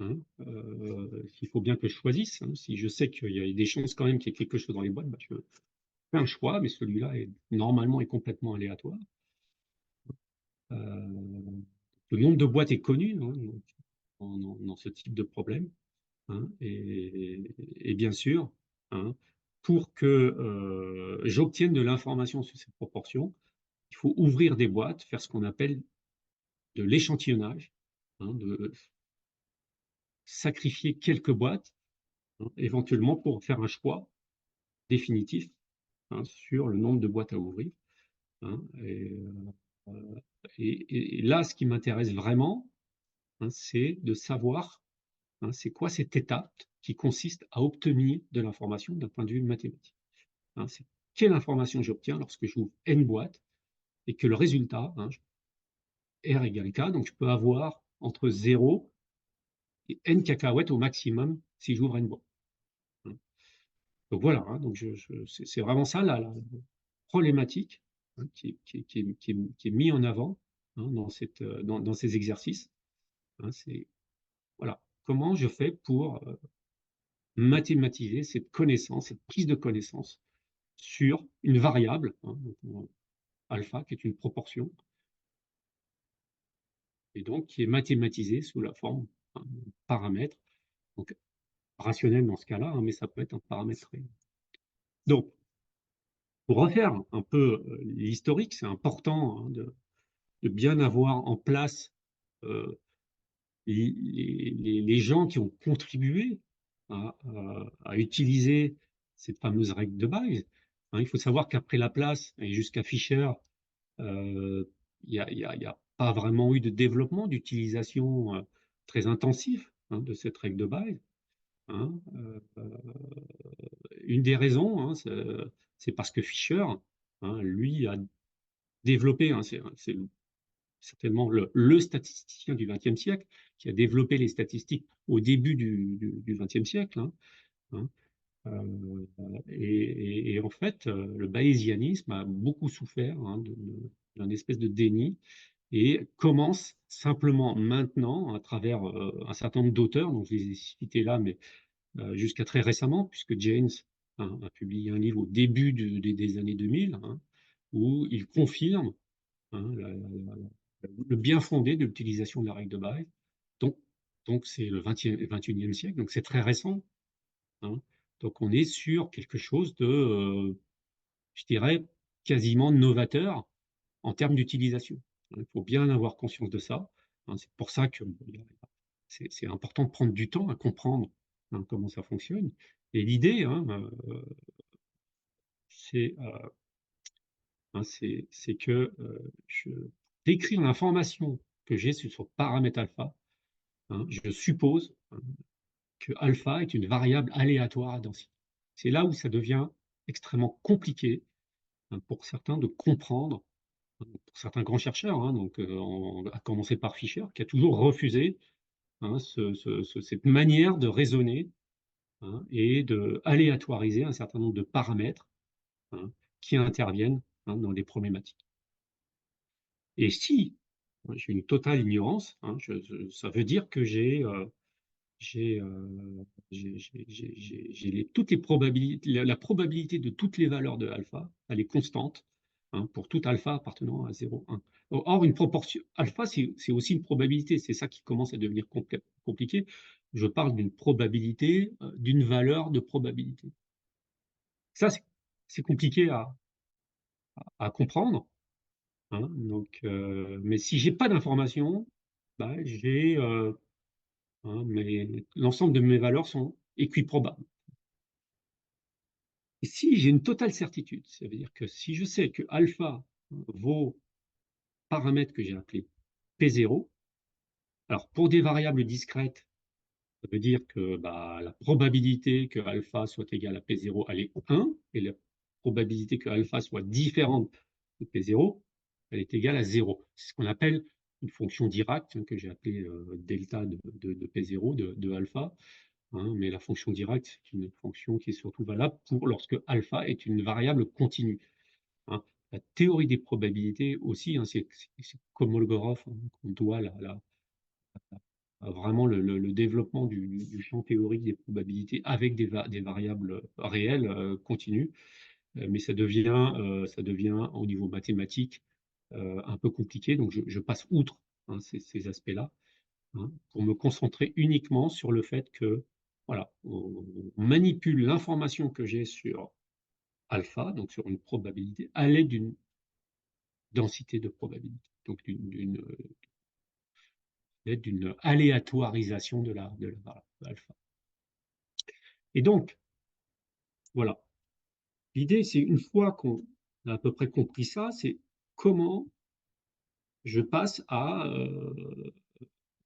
[SPEAKER 1] hein. Il faut bien que je choisisse, hein. Si je sais qu'il y a des chances quand même qu'il y ait quelque chose dans les boîtes, ben je fais un choix, mais celui-là est normalement est complètement aléatoire. Euh, le nombre de boîtes est connu, hein, dans ce type de problème, hein, et bien sûr, hein, pour que j'obtienne de l'information sur ces proportions, il faut ouvrir des boîtes, faire ce qu'on appelle de l'échantillonnage, hein, de sacrifier quelques boîtes, hein, éventuellement pour faire un choix définitif, hein, sur le nombre de boîtes à ouvrir, hein. Et là, ce qui m'intéresse vraiment, hein, c'est de savoir, hein, c'est quoi cette étape qui consiste à obtenir de l'information d'un point de vue mathématique, hein. C'est quelle information j'obtiens lorsque j'ouvre n boîtes et que le résultat, hein, R égale K, donc je peux avoir entre 0 et n cacahuètes au maximum si j'ouvre n boîtes, hein. Donc voilà, hein, donc c'est vraiment ça la problématique, hein, qui est mis en avant, hein, dans ces exercices. Hein, voilà, comment je fais pour mathématiser cette connaissance, cette prise de connaissance sur une variable, hein, donc, alpha, qui est une proportion, et donc qui est mathématisée sous la forme d'un paramètre, donc rationnel dans ce cas-là, hein, mais ça peut être un paramètre réel. Donc, pour refaire un peu l'historique, c'est important, hein, de bien avoir en place les gens qui ont contribué à utiliser cette fameuse règle de Bayes. Hein, il faut savoir qu'après Laplace et jusqu'à Fischer, il y a pas vraiment eu de développement, d'utilisation très intensif, hein, de cette règle de Bayes. Hein. Une des raisons, hein, c'est parce que Fischer, hein, lui, a développé, hein, c'est certainement le statisticien du XXe siècle qui a développé les statistiques au début du XXe siècle. Hein, hein. Et en fait, le bayésianisme a beaucoup souffert, hein, d'un espèce de déni et commence simplement maintenant, à travers un certain nombre d'auteurs, dont je les ai cités là, mais jusqu'à très récemment, puisque James, hein, a publié un livre au début des années 2000, hein, où il confirme, hein, le bien fondé de l'utilisation de la règle de Bayes. Donc, donc c'est le 21e siècle, donc c'est très récent. Hein. Donc on est sur quelque chose de, je dirais, quasiment novateur en termes d'utilisation. Il faut bien avoir conscience de ça. Hein. C'est pour ça que c'est important de prendre du temps à comprendre, hein, comment ça fonctionne. Et l'idée, hein, c'est hein, c'est que je décrire l'information que j'ai sur ce paramètre alpha. Hein, je suppose, hein, que alpha est une variable aléatoire à densité. C'est là où ça devient extrêmement compliqué, hein, pour certains de comprendre, hein, pour certains grands chercheurs, hein, donc, à commencer par Fischer, qui a toujours refusé, hein, cette manière de raisonner, hein, et de aléatoriser un certain nombre de paramètres, hein, qui interviennent, hein, dans les problématiques. Et si j'ai une totale ignorance, hein, ça veut dire que j'ai toutes les probabilités, la probabilité de toutes les valeurs de alpha, elle est constante, hein, pour tout alpha appartenant à 0, 1. Or, une proportion alpha, c'est aussi une probabilité, c'est ça qui commence à devenir compliqué. Je parle d'une probabilité, d'une valeur de probabilité. Ça, c'est compliqué à comprendre. Hein, donc, mais si j'ai pas d'information, bah, hein, l'ensemble de mes valeurs sont équiprobables. Et si j'ai une totale certitude, ça veut dire que si je sais que alpha vaut paramètre que j'ai appelé P0, alors pour des variables discrètes, ça veut dire que bah, la probabilité que alpha soit égal à P0, elle est 1, et la probabilité que alpha soit différente de P0, elle est égale à 0. C'est ce qu'on appelle une fonction Dirac, hein, que j'ai appelée delta de P0, de alpha. Hein, mais la fonction Dirac, c'est une fonction qui est surtout valable pour lorsque alpha est une variable continue. Hein. La théorie des probabilités aussi, hein, c'est Kolmogorov, hein, qu'on doit vraiment le développement du champ théorique des probabilités avec des variables réelles continues, mais ça devient au niveau mathématique un peu compliqué, donc je passe outre, hein, ces aspects-là, hein, pour me concentrer uniquement sur le fait que voilà, on manipule l'information que j'ai sur alpha, donc sur une probabilité, à l'aide d'une densité de probabilité, donc d'une aléatoirisation de la variable alpha. Et donc, voilà, l'idée, c'est une fois qu'on a à peu près compris ça, c'est comment je passe à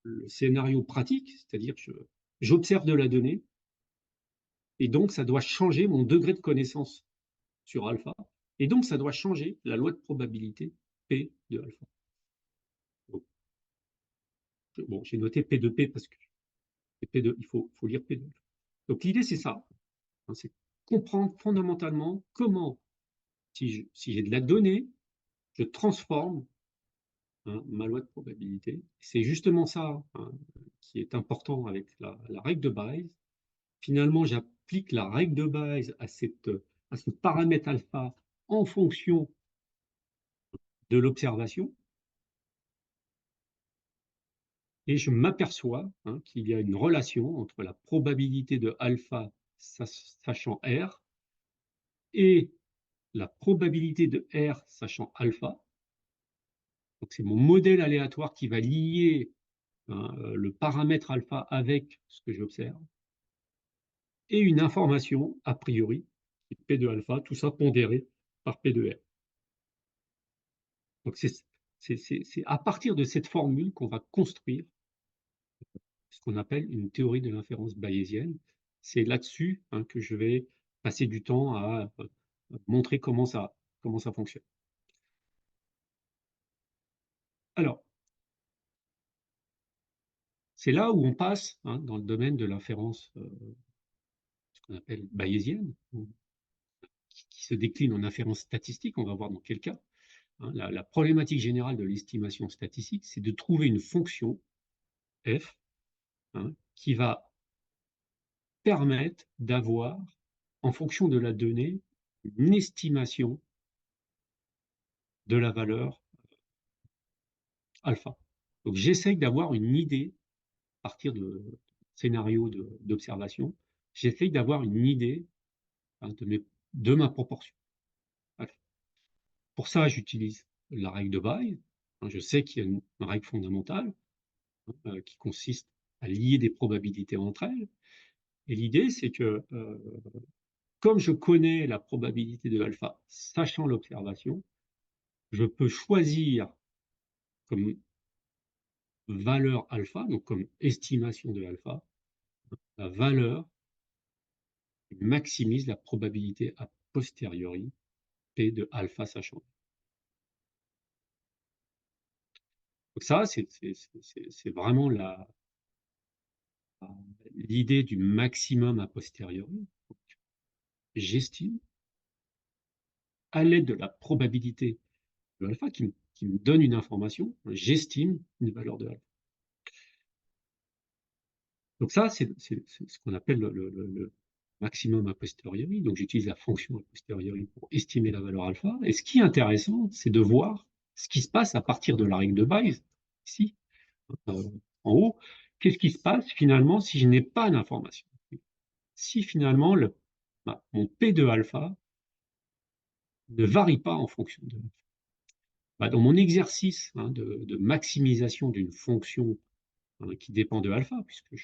[SPEAKER 1] le scénario pratique, c'est-à-dire que j'observe de la donnée, et donc ça doit changer mon degré de connaissance sur alpha, et donc ça doit changer la loi de probabilité P de alpha. Bon, j'ai noté P de P parce que P2, il faut lire P2. Donc l'idée, c'est ça, hein, c'est comprendre fondamentalement comment, si j'ai de la donnée, je transforme ma loi de probabilité. C'est justement ça, qui est important avec la règle de Bayes. Finalement, j'applique la règle de Bayes à ce paramètre alpha en fonction de l'observation, et je m'aperçois qu'il y a une relation entre la probabilité de alpha sachant R et la probabilité de R sachant alpha. Donc c'est mon modèle aléatoire qui va lier le paramètre alpha avec ce que j'observe, et une information a priori, qui est P de alpha, tout ça pondéré par P de R. Donc c'est à partir de cette formule qu'on va construire ce qu'on appelle une théorie de l'inférence bayésienne. C'est là-dessus que je vais passer du temps à montrer comment ça fonctionne. Alors, c'est là où on passe dans le domaine de l'inférence, ce qu'on appelle bayésienne, qui se décline en inférence statistique. On va voir dans quel cas. La problématique générale de l'estimation statistique, c'est de trouver une fonction f qui va permettre d'avoir, en fonction de la donnée, une estimation de la valeur alpha. Donc j'essaye d'avoir une idée, à partir de scénarios d'observation, j'essaye d'avoir une idée de ma proportion. Alpha. Pour ça, j'utilise la règle de Bayes. Je sais qu'il y a une règle fondamentale qui consiste à lier des probabilités entre elles. Et l'idée, c'est que comme je connais la probabilité de alpha, sachant l'observation, je peux choisir comme valeur alpha, donc comme estimation de alpha, la valeur qui maximise la probabilité a posteriori P de alpha sachant. Donc ça, c'est vraiment l'idée du maximum a posteriori. J'estime, à l'aide de la probabilité de alpha qui me donne une information, j'estime une valeur de alpha. Donc ça, c'est ce qu'on appelle le maximum a posteriori. Donc j'utilise la fonction a posteriori pour estimer la valeur alpha. Et ce qui est intéressant, c'est de voir ce qui se passe à partir de la règle de Bayes, ici, en haut. Qu'est-ce qui se passe finalement si je n'ai pas d'information? Si finalement mon P de alpha ne varie pas en fonction de dans mon exercice de maximisation d'une fonction qui dépend de alpha, puisque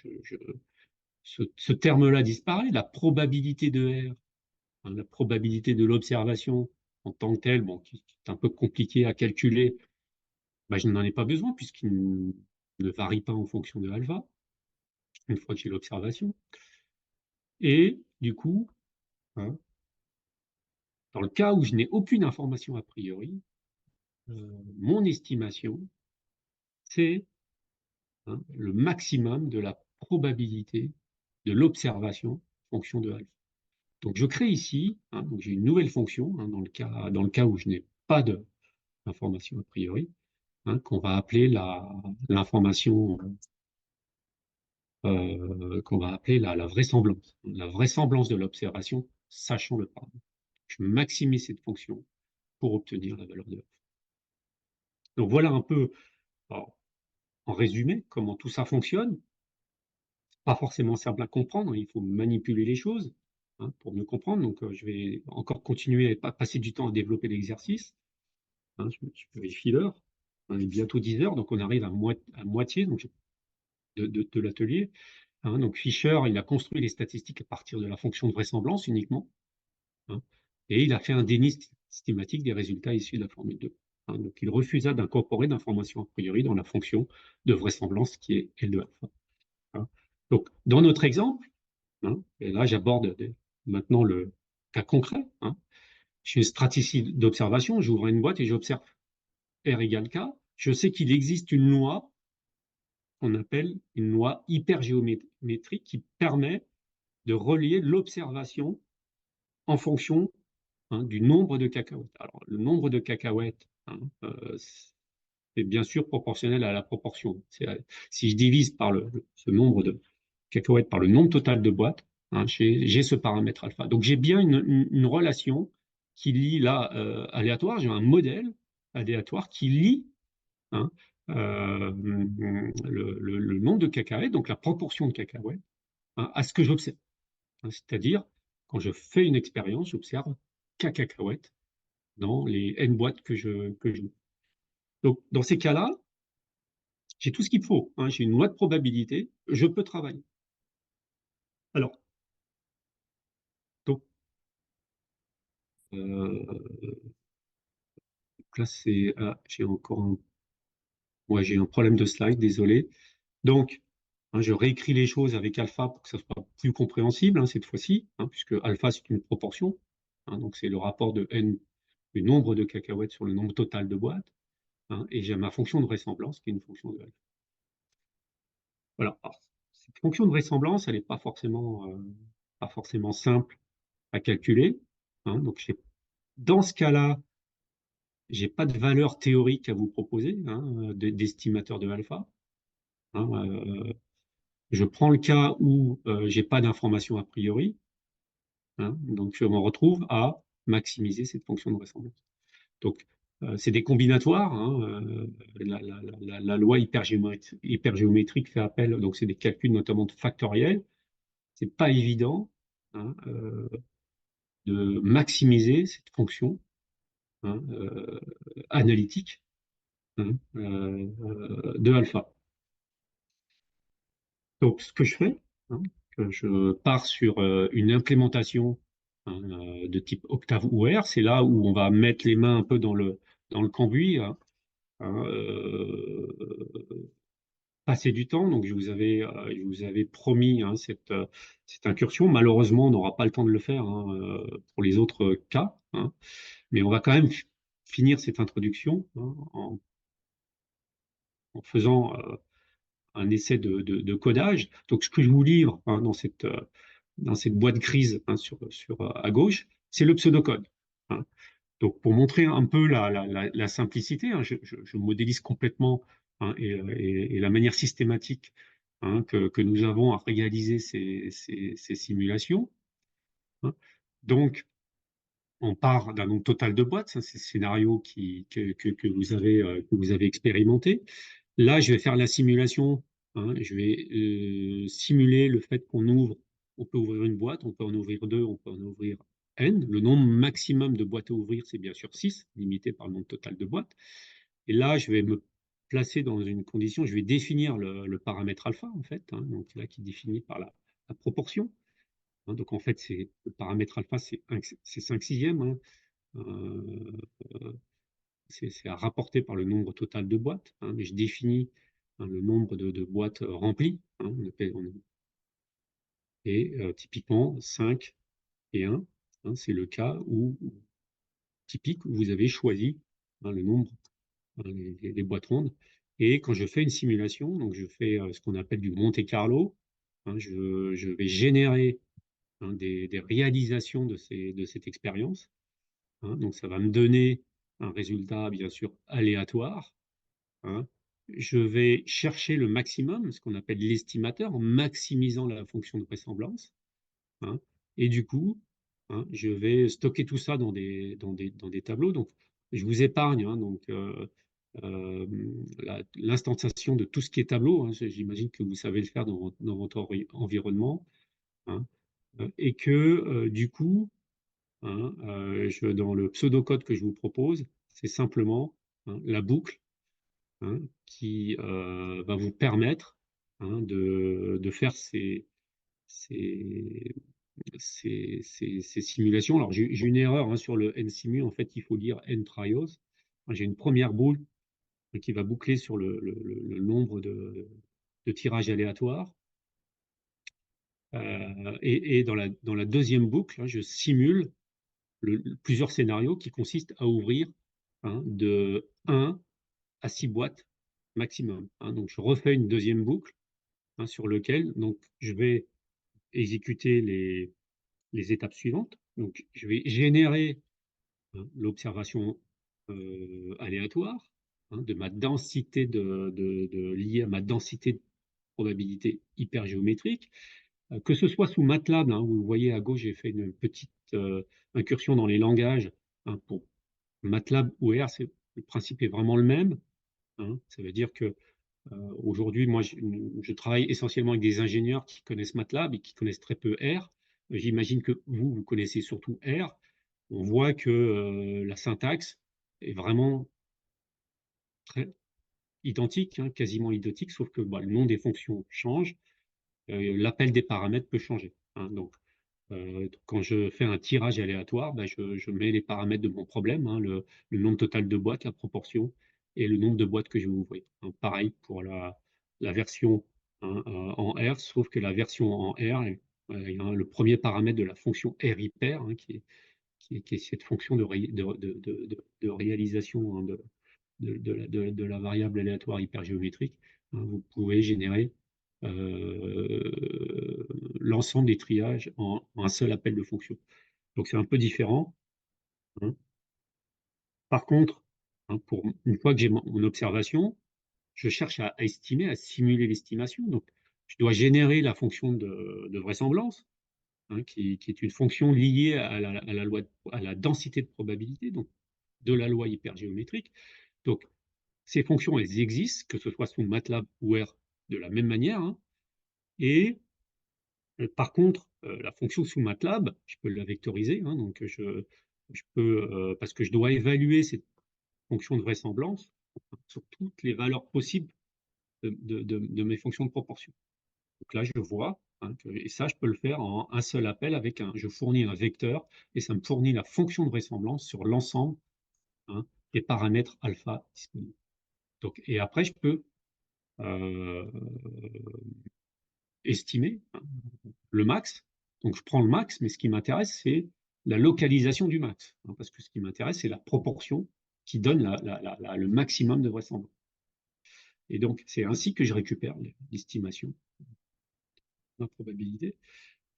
[SPEAKER 1] ce terme-là disparaît, la probabilité de R, la probabilité de l'observation en tant que telle, qui est un peu compliqué à calculer, je n'en ai pas besoin puisqu'il ne varie pas en fonction de alpha, une fois que j'ai l'observation. Et du coup, dans le cas où je n'ai aucune information a priori, mon estimation, c'est le maximum de la probabilité de l'observation en fonction de alpha. Donc je crée ici, donc j'ai une nouvelle fonction dans le cas où je n'ai pas d'information a priori, qu'on va appeler l'information qu'on va appeler la vraisemblance de l'observation, sachant le paramètre. Je maximise cette fonction pour obtenir la valeur de alpha. Donc voilà un peu, alors, en résumé, comment tout ça fonctionne. Pas forcément simple à comprendre, il faut manipuler les choses pour mieux comprendre. Donc je vais encore continuer à passer du temps à développer l'exercice. Je vérifie l'heure. On est bientôt 10 heures, donc on arrive à moitié donc, de l'atelier. Donc Fisher, il a construit les statistiques à partir de la fonction de vraisemblance uniquement. Et il a fait un déni systématique des résultats issus de la formule 2. Donc il refusa d'incorporer d'informations a priori dans la fonction de vraisemblance qui est L de alpha. Donc dans notre exemple, et là j'aborde maintenant le cas concret. Je suis une stratégie d'observation, j'ouvre une boîte et j'observe R égale K. Je sais qu'il existe une loi qu'on appelle une loi hypergéométrique qui permet de relier l'observation en fonction du nombre de cacahuètes. Alors, le nombre de cacahuètes, est bien sûr proportionnel à la proportion. Si je divise par ce nombre de cacahuètes par le nombre total de boîtes, hein, j'ai ce paramètre alpha. Donc j'ai bien une relation qui lie là aléatoire, j'ai un modèle aléatoire qui lie, hein, le nombre de cacahuètes, donc la proportion de cacahuètes, hein, à ce que j'observe. Hein, c'est-à-dire, quand je fais une expérience, j'observe qu'à cacahuètes dans les N boîtes que je. Donc, dans ces cas-là, j'ai tout ce qu'il faut. Hein, j'ai une loi de probabilité, je peux travailler. Alors, donc, là, c'est. Ah, j'ai encore un. Ouais, j'ai un problème de slide, désolé. Donc, hein, je réécris les choses avec alpha pour que ça soit plus compréhensible, hein, cette fois-ci, hein, puisque alpha, c'est une proportion. Hein, donc, c'est le rapport de n, du nombre de cacahuètes sur le nombre total de boîtes. Hein, et j'ai ma fonction de vraisemblance, qui est une fonction de alpha. Voilà. Alors, cette fonction de vraisemblance, elle n'est pas forcément simple à calculer. Hein, donc, dans ce cas-là, j'ai pas de valeur théorique à vous proposer, hein, d'estimateur de alpha. Hein, je prends le cas où j'ai pas d'information a priori. Hein, donc, je me retrouve à maximiser cette fonction de vraisemblance. Donc, c'est des combinatoires. Hein, la loi hypergéométrique fait appel, donc c'est des calculs notamment de factoriels. C'est pas évident, hein, de maximiser cette fonction, hein, analytique, hein, de alpha. Donc, ce que je fais, hein, que je pars sur une implémentation, hein, de type octave ou R, c'est là où on va mettre les mains un peu dans le cambouis, hein, hein, passer du temps. Donc, je vous avais promis, hein, cette incursion. Malheureusement, on n'aura pas le temps de le faire, hein, pour les autres cas, hein, mais on va quand même finir cette introduction, hein, en faisant un essai de codage. Donc, ce que je vous livre, hein, dans cette boîte grise, hein, à gauche, c'est le pseudocode. Hein. Donc, pour montrer un peu la simplicité, hein, je modélise complètement, hein, et la manière systématique, hein, que nous avons à réaliser ces simulations. Hein. Donc, on part d'un nombre total de boîtes, ça, c'est le scénario que vous avez expérimenté. Là, je vais faire la simulation. Hein, je vais simuler le fait on peut ouvrir une boîte, on peut en ouvrir deux, on peut en ouvrir n. Le nombre maximum de boîtes à ouvrir, c'est bien sûr 6, limité par le nombre total de boîtes. Et là, je vais me placer dans une condition, je vais définir le paramètre alpha, en fait, hein, donc là, qui est défini par la proportion. Hein, donc, en fait, le paramètre alpha, c'est 5 sixièmes. Hein, c'est à rapporter par le nombre total de boîtes, hein, mais je définis, hein, le nombre de boîtes remplies. Hein, et typiquement 5 et 1, hein, c'est le cas typique où vous avez choisi, hein, le nombre, hein, les boîtes rondes. Et quand je fais une simulation, donc je fais ce qu'on appelle du Monte Carlo, hein, je vais générer, hein, des réalisations de cette expérience. Hein, donc ça va me donner un résultat bien sûr aléatoire. Hein. Je vais chercher le maximum, ce qu'on appelle l'estimateur, en maximisant la fonction de vraisemblance. Hein. Et du coup, hein, je vais stocker tout ça dans des tableaux. Donc, je vous épargne, hein, donc, l'instantiation de tout ce qui est tableau. Hein. J'imagine que vous savez le faire dans votre environnement. Hein. Et que, du coup, hein, dans le pseudocode que je vous propose, c'est simplement, hein, la boucle, hein, qui va vous permettre, hein, de faire ces, ces simulations. Alors, j'ai une erreur, hein, sur le NSimu. En fait, il faut dire NTrials. J'ai une première boucle qui va boucler sur le nombre de tirages aléatoires. Et dans la deuxième boucle, hein, je simule plusieurs scénarios qui consistent à ouvrir, hein, de 1 à 6 boîtes maximum. Hein. Donc, je refais une deuxième boucle, hein, sur lequel donc, je vais exécuter les étapes suivantes. Donc, je vais générer, hein, l'observation aléatoire. de ma densité liée à ma densité de probabilité hypergéométrique, que ce soit sous MATLAB, hein, vous voyez à gauche, j'ai fait une petite incursion dans les langages, hein, pour MATLAB ou R, le principe est vraiment le même, hein. Ça veut dire que aujourd'hui, moi, je travaille essentiellement avec des ingénieurs qui connaissent MATLAB et qui connaissent très peu R. J'imagine que vous connaissez surtout R. On voit que la syntaxe est vraiment très identique, hein, quasiment identique, sauf que bah, le nom des fonctions change, l'appel des paramètres peut changer, hein. Donc, quand je fais un tirage aléatoire, bah, je mets les paramètres de mon problème, hein, le nombre total de boîtes, la proportion et le nombre de boîtes que je vais ouvrir, hein. Pareil pour la version, hein, en R, sauf que la version en R, il y a le premier paramètre de la fonction R hyper, hein, qui est cette fonction de réalisation, hein, de la variable aléatoire hypergéométrique, hein. Vous pouvez générer l'ensemble des triages en un seul appel de fonction. Donc c'est un peu différent, hein. Par contre, hein, une fois que j'ai mon observation, je cherche à estimer, à simuler l'estimation. Donc je dois générer la fonction de vraisemblance, hein, qui est une fonction liée à la densité de probabilité, donc de la loi hypergéométrique. Donc ces fonctions, elles existent, que ce soit sous MATLAB ou R, de la même manière, hein. Et par contre, la fonction sous MATLAB, je peux la vectoriser, hein, donc je peux, parce que je dois évaluer cette fonction de vraisemblance sur toutes les valeurs possibles de mes fonctions de proportion. Donc là, je vois, hein, et ça, je peux le faire en un seul appel avec je fournis un vecteur et ça me fournit la fonction de vraisemblance sur l'ensemble, hein, des paramètres alpha disponibles. Donc, et après, je peux euh, estimer, hein, le max. Donc je prends le max, mais ce qui m'intéresse, c'est la localisation du max, hein, parce que ce qui m'intéresse, c'est la proportion qui donne le maximum de vraisemblance. Et donc c'est ainsi que je récupère l'estimation de la probabilité.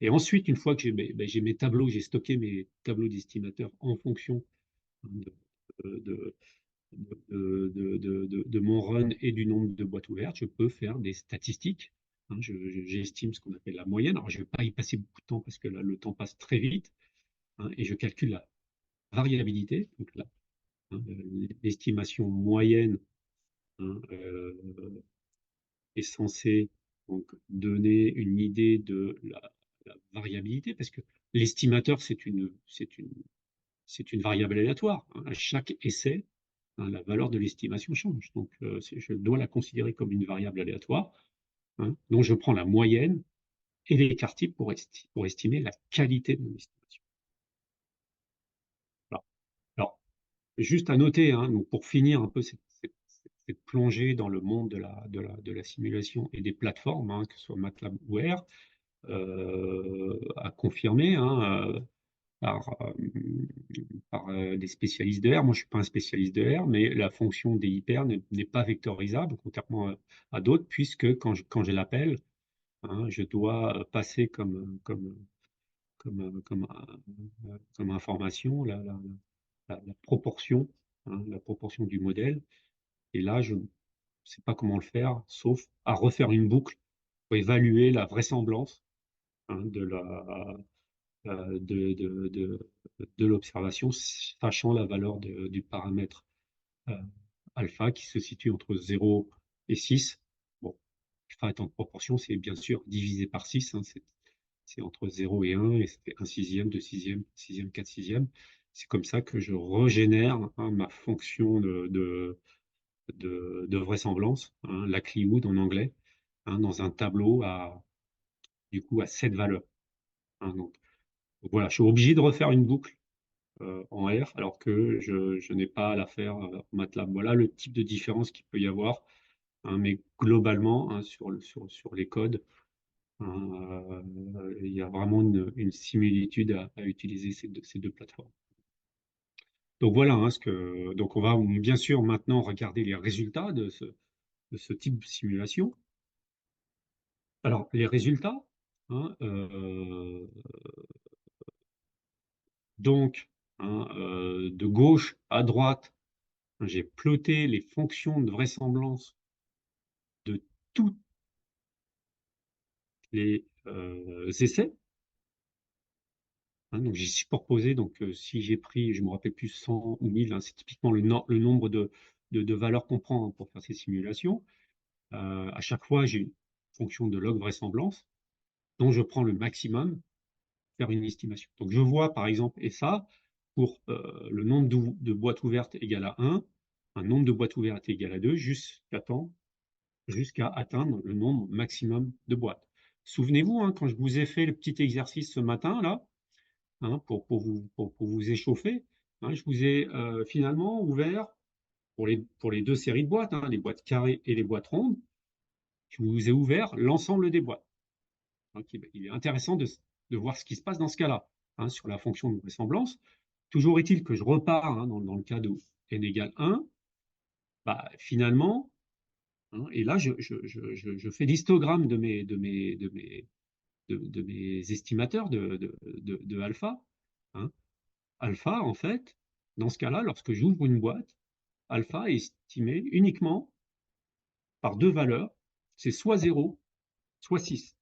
[SPEAKER 1] Et ensuite, une fois que j'ai mes tableaux, j'ai stocké mes tableaux d'estimateurs en fonction de, de, de mon run et du nombre de boîtes ouvertes, je peux faire des statistiques, hein. J'estime ce qu'on appelle la moyenne. Alors, je ne vais pas y passer beaucoup de temps parce que là, le temps passe très vite, hein, et je calcule la variabilité. Donc là, hein, l'estimation moyenne, hein, est censée donc donner une idée de la variabilité, parce que l'estimateur, c'est une variable aléatoire, hein. À chaque essai, hein, la valeur de l'estimation change. Donc, je dois la considérer comme une variable aléatoire, hein, dont je prends la moyenne et l'écart type pour estimer la qualité de mon estimation. Voilà. Alors, juste à noter, hein, donc pour finir un peu cette plongée dans le monde de la simulation et des plateformes, hein, que ce soit MATLAB ou R, à confirmer, hein, par, des spécialistes de R. Moi, je ne suis pas un spécialiste de R, mais la fonction des hyper n'est pas vectorisable, contrairement à d'autres, puisque quand je l'appelle, hein, je dois passer comme information la proportion, hein, la proportion du modèle. Et là, je ne sais pas comment le faire, sauf à refaire une boucle pour évaluer la vraisemblance, hein, de l'observation, sachant la valeur du paramètre euh, alpha qui se situe entre 0 et 6. Bon, alpha étant de proportion, c'est bien sûr divisé par 6, hein, c'est entre 0 et 1, et c'est 1 sixième, 2 sixièmes, sixième, 4 sixièmes. C'est comme ça que je régénère, hein, ma fonction de vraisemblance, hein, la Likelihood en anglais, hein, dans un tableau du coup, à 7 valeurs, hein. Donc, voilà, je suis obligé de refaire une boucle en R, alors que je n'ai pas à la faire en MATLAB. Voilà le type de différence qu'il peut y avoir, hein, mais globalement, hein, sur les codes, hein, il y a vraiment une similitude à utiliser ces deux plateformes. Donc voilà, hein, donc on va bien sûr maintenant regarder les résultats de ce type de simulation. Alors les résultats, hein, donc, hein, de gauche à droite, J'ai ploté les fonctions de vraisemblance de tous les essais. Donc j'ai superposé, donc si j'ai pris, je me rappelle plus, 100 ou 1000, c'est typiquement le nombre de valeurs qu'on prend pour faire ces simulations. À chaque fois, j'ai une fonction de log vraisemblance dont je prends le maximum pour faire une estimation. Donc je vois par exemple, et ça, pour le nombre de boîtes ouvertes égal à 1, un nombre de boîtes ouvertes égal à 2, jusqu'à atteindre le nombre maximum de boîtes. Souvenez-vous, quand je vous ai fait le petit exercice ce matin, là, pour vous échauffer, je vous ai finalement ouvert, pour les deux séries de boîtes, les boîtes carrées et les boîtes rondes, je vous ai ouvert l'ensemble des boîtes. Donc, il est intéressant de voir ce qui se passe dans ce cas-là, sur la fonction de vraisemblance. Toujours est-il que je repars dans le cas de n égale 1, finalement, et là, je fais l'histogramme de mes estimateurs de alpha. Alpha, en fait, dans ce cas-là, lorsque j'ouvre une boîte, alpha est estimé uniquement par deux valeurs, c'est soit 0, soit 6.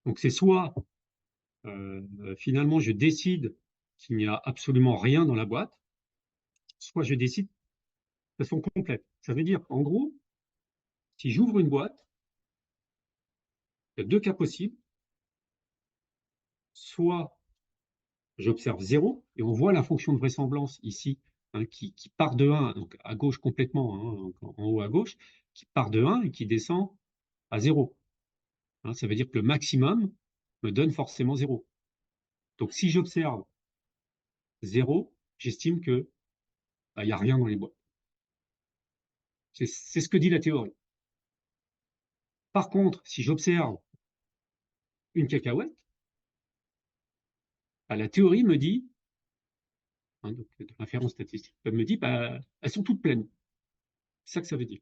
[SPEAKER 1] Donc c'est soit, finalement, je décide qu'il n'y a absolument rien dans la boîte, soit je décide de façon complète. Ça veut dire, en gros, si j'ouvre une boîte, il y a deux cas possibles. Soit j'observe 0, et on voit la fonction de vraisemblance ici, qui part de 1, donc à gauche complètement, en haut à gauche, qui part de 1 et qui descend à 0. Ça veut dire que le maximum me donne forcément 0. Donc si j'observe 0, j'estime que il n'y a rien dans les boîtes. C'est ce que dit la théorie. Par contre, si j'observe une cacahuète, la théorie me dit, donc de l'inférence statistique, elle me dit, elles sont toutes pleines. C'est ça que ça veut dire.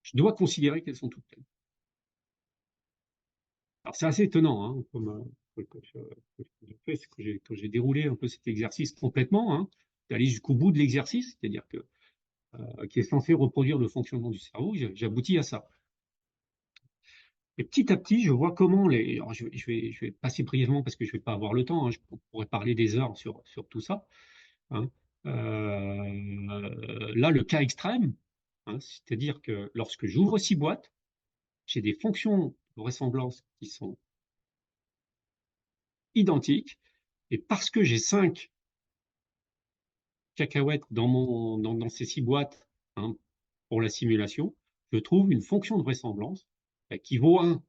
[SPEAKER 1] Je dois considérer qu'elles sont toutes pleines. Alors c'est assez étonnant, comme quand j'ai déroulé un peu cet exercice complètement, d'aller jusqu'au bout de l'exercice, c'est-à-dire que qui est censé reproduire le fonctionnement du cerveau, j'aboutis à ça. Et petit à petit, je vois comment alors je vais passer brièvement parce que je ne vais pas avoir le temps, je pourrais parler des heures sur tout ça. Là, le cas extrême, c'est-à-dire que lorsque j'ouvre 6 boîtes, j'ai des fonctions de vraisemblance qui sont identiques, et parce que j'ai 5 cacahuètes dans ces 6 boîtes, pour la simulation, je trouve une fonction de vraisemblance qui vaut 1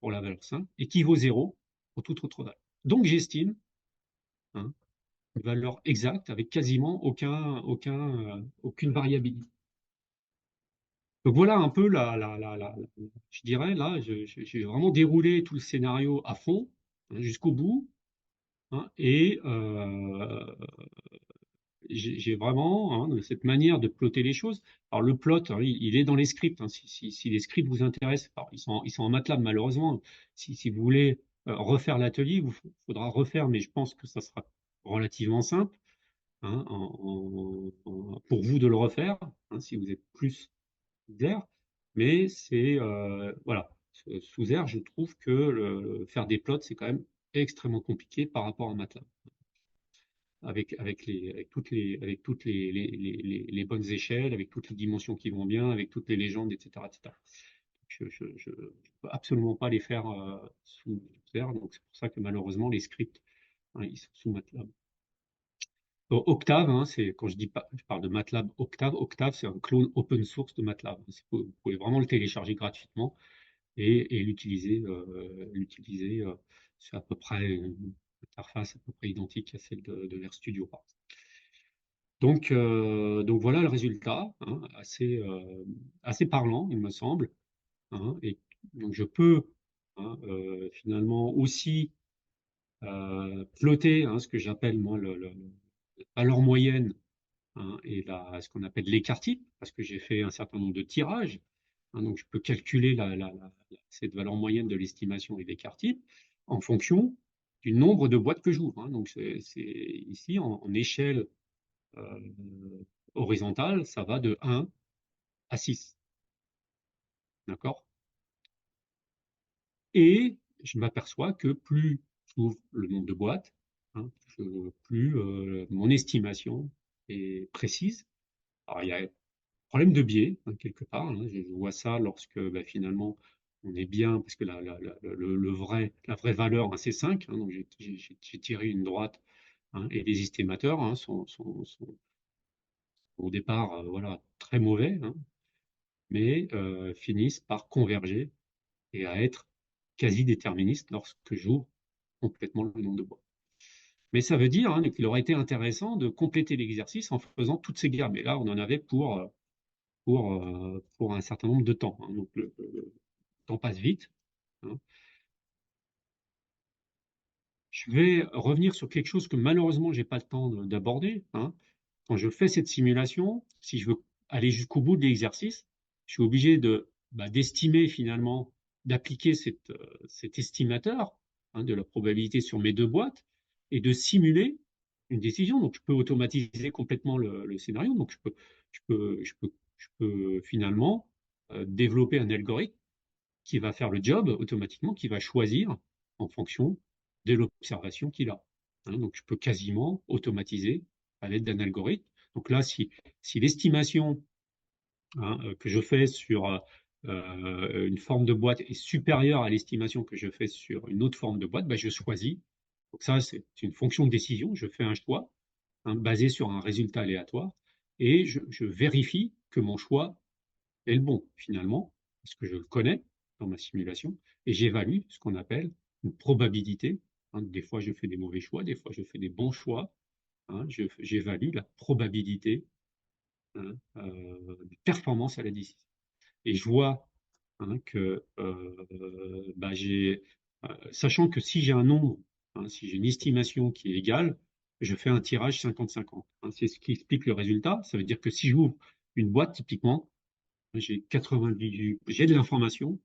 [SPEAKER 1] pour la valeur 5 et qui vaut 0 pour toute autre valeur. Donc j'estime une valeur exacte avec quasiment aucune variabilité. Donc voilà un peu je dirais là, j'ai vraiment déroulé tout le scénario à fond, jusqu'au bout, et j'ai vraiment cette manière de plotter les choses. Alors le plot, il est dans les scripts. Si les scripts vous intéressent, alors, ils sont en MATLAB malheureusement. Si vous voulez refaire l'atelier, il faudra refaire, mais je pense que ça sera relativement simple pour vous de le refaire, si vous êtes plus R. Mais c'est voilà, sous R, je trouve que faire des plots, c'est quand même extrêmement compliqué par rapport à MATLAB avec toutes les bonnes échelles, avec toutes les dimensions qui vont bien, avec toutes les légendes, etc., etc. Je ne peux absolument pas les faire sous R, donc c'est pour ça que malheureusement les scripts, ils sont sous MATLAB. Octave, c'est quand je parle de MATLAB Octave. Octave, c'est un clone open source de MATLAB. Vous pouvez vraiment le télécharger gratuitement et l'utiliser. C'est à peu près une interface à peu près identique à celle de RStudio. Donc voilà le résultat, assez parlant, il me semble. Et donc je peux finalement aussi plotter ce que j'appelle moi la valeur moyenne et ce qu'on appelle l'écart type, parce que j'ai fait un certain nombre de tirages. Donc je peux calculer cette valeur moyenne de l'estimation et l'écart type en fonction du nombre de boîtes que j'ouvre. Donc c'est ici en échelle Horizontal, ça va de 1 à 6. D'accord? Et je m'aperçois que plus j'ouvre le nombre de boîtes, hein, plus mon estimation est précise. Alors, il y a un problème de biais, hein, quelque part. Hein. Je vois ça lorsque bah, finalement on est bien, parce que la vraie valeur, hein, c'est 5. Hein, donc j'ai tiré une droite, hein, et les estimateurs, hein, sont au départ voilà, très mauvais, hein, mais finissent par converger et à être quasi déterministes lorsque j'ouvre complètement le nombre de boîtes. Mais ça veut dire, hein, qu'il aurait été intéressant de compléter l'exercice en faisant toutes ces gammes. Et là, on en avait pour un certain nombre de temps. Hein. Donc le temps passe vite. Hein. Je vais revenir sur quelque chose que malheureusement, je n'ai pas le temps d'aborder. Hein. Quand je fais cette simulation, si je veux aller jusqu'au bout de l'exercice, je suis obligé d'estimer finalement, d'appliquer cet estimateur, hein, de la probabilité sur mes deux boîtes et de simuler une décision. Donc, je peux automatiser complètement le scénario. Donc, je peux finalement développer un algorithme qui va faire le job automatiquement, qui va choisir en fonction de l'observation qu'il a. Hein, donc, je peux quasiment automatiser à l'aide d'un algorithme. Donc là, si l'estimation, hein, que je fais sur une forme de boîte est supérieure à l'estimation que je fais sur une autre forme de boîte, ben, je choisis. Donc ça, c'est une fonction de décision. Je fais un choix, hein, basé sur un résultat aléatoire et je vérifie que mon choix est le bon, finalement, parce que je le connais dans ma simulation, et j'évalue ce qu'on appelle une probabilité. Hein, des fois, je fais des mauvais choix, des fois, je fais des bons choix. Hein, j'évalue la probabilité, hein, de performance à la décision. Et je vois, hein, que bah, sachant que si j'ai un nombre, hein, si j'ai une estimation qui est égale, je fais un tirage 50-50. Hein, c'est ce qui explique le résultat. Ça veut dire que si j'ouvre une boîte, typiquement, j'ai de l'information,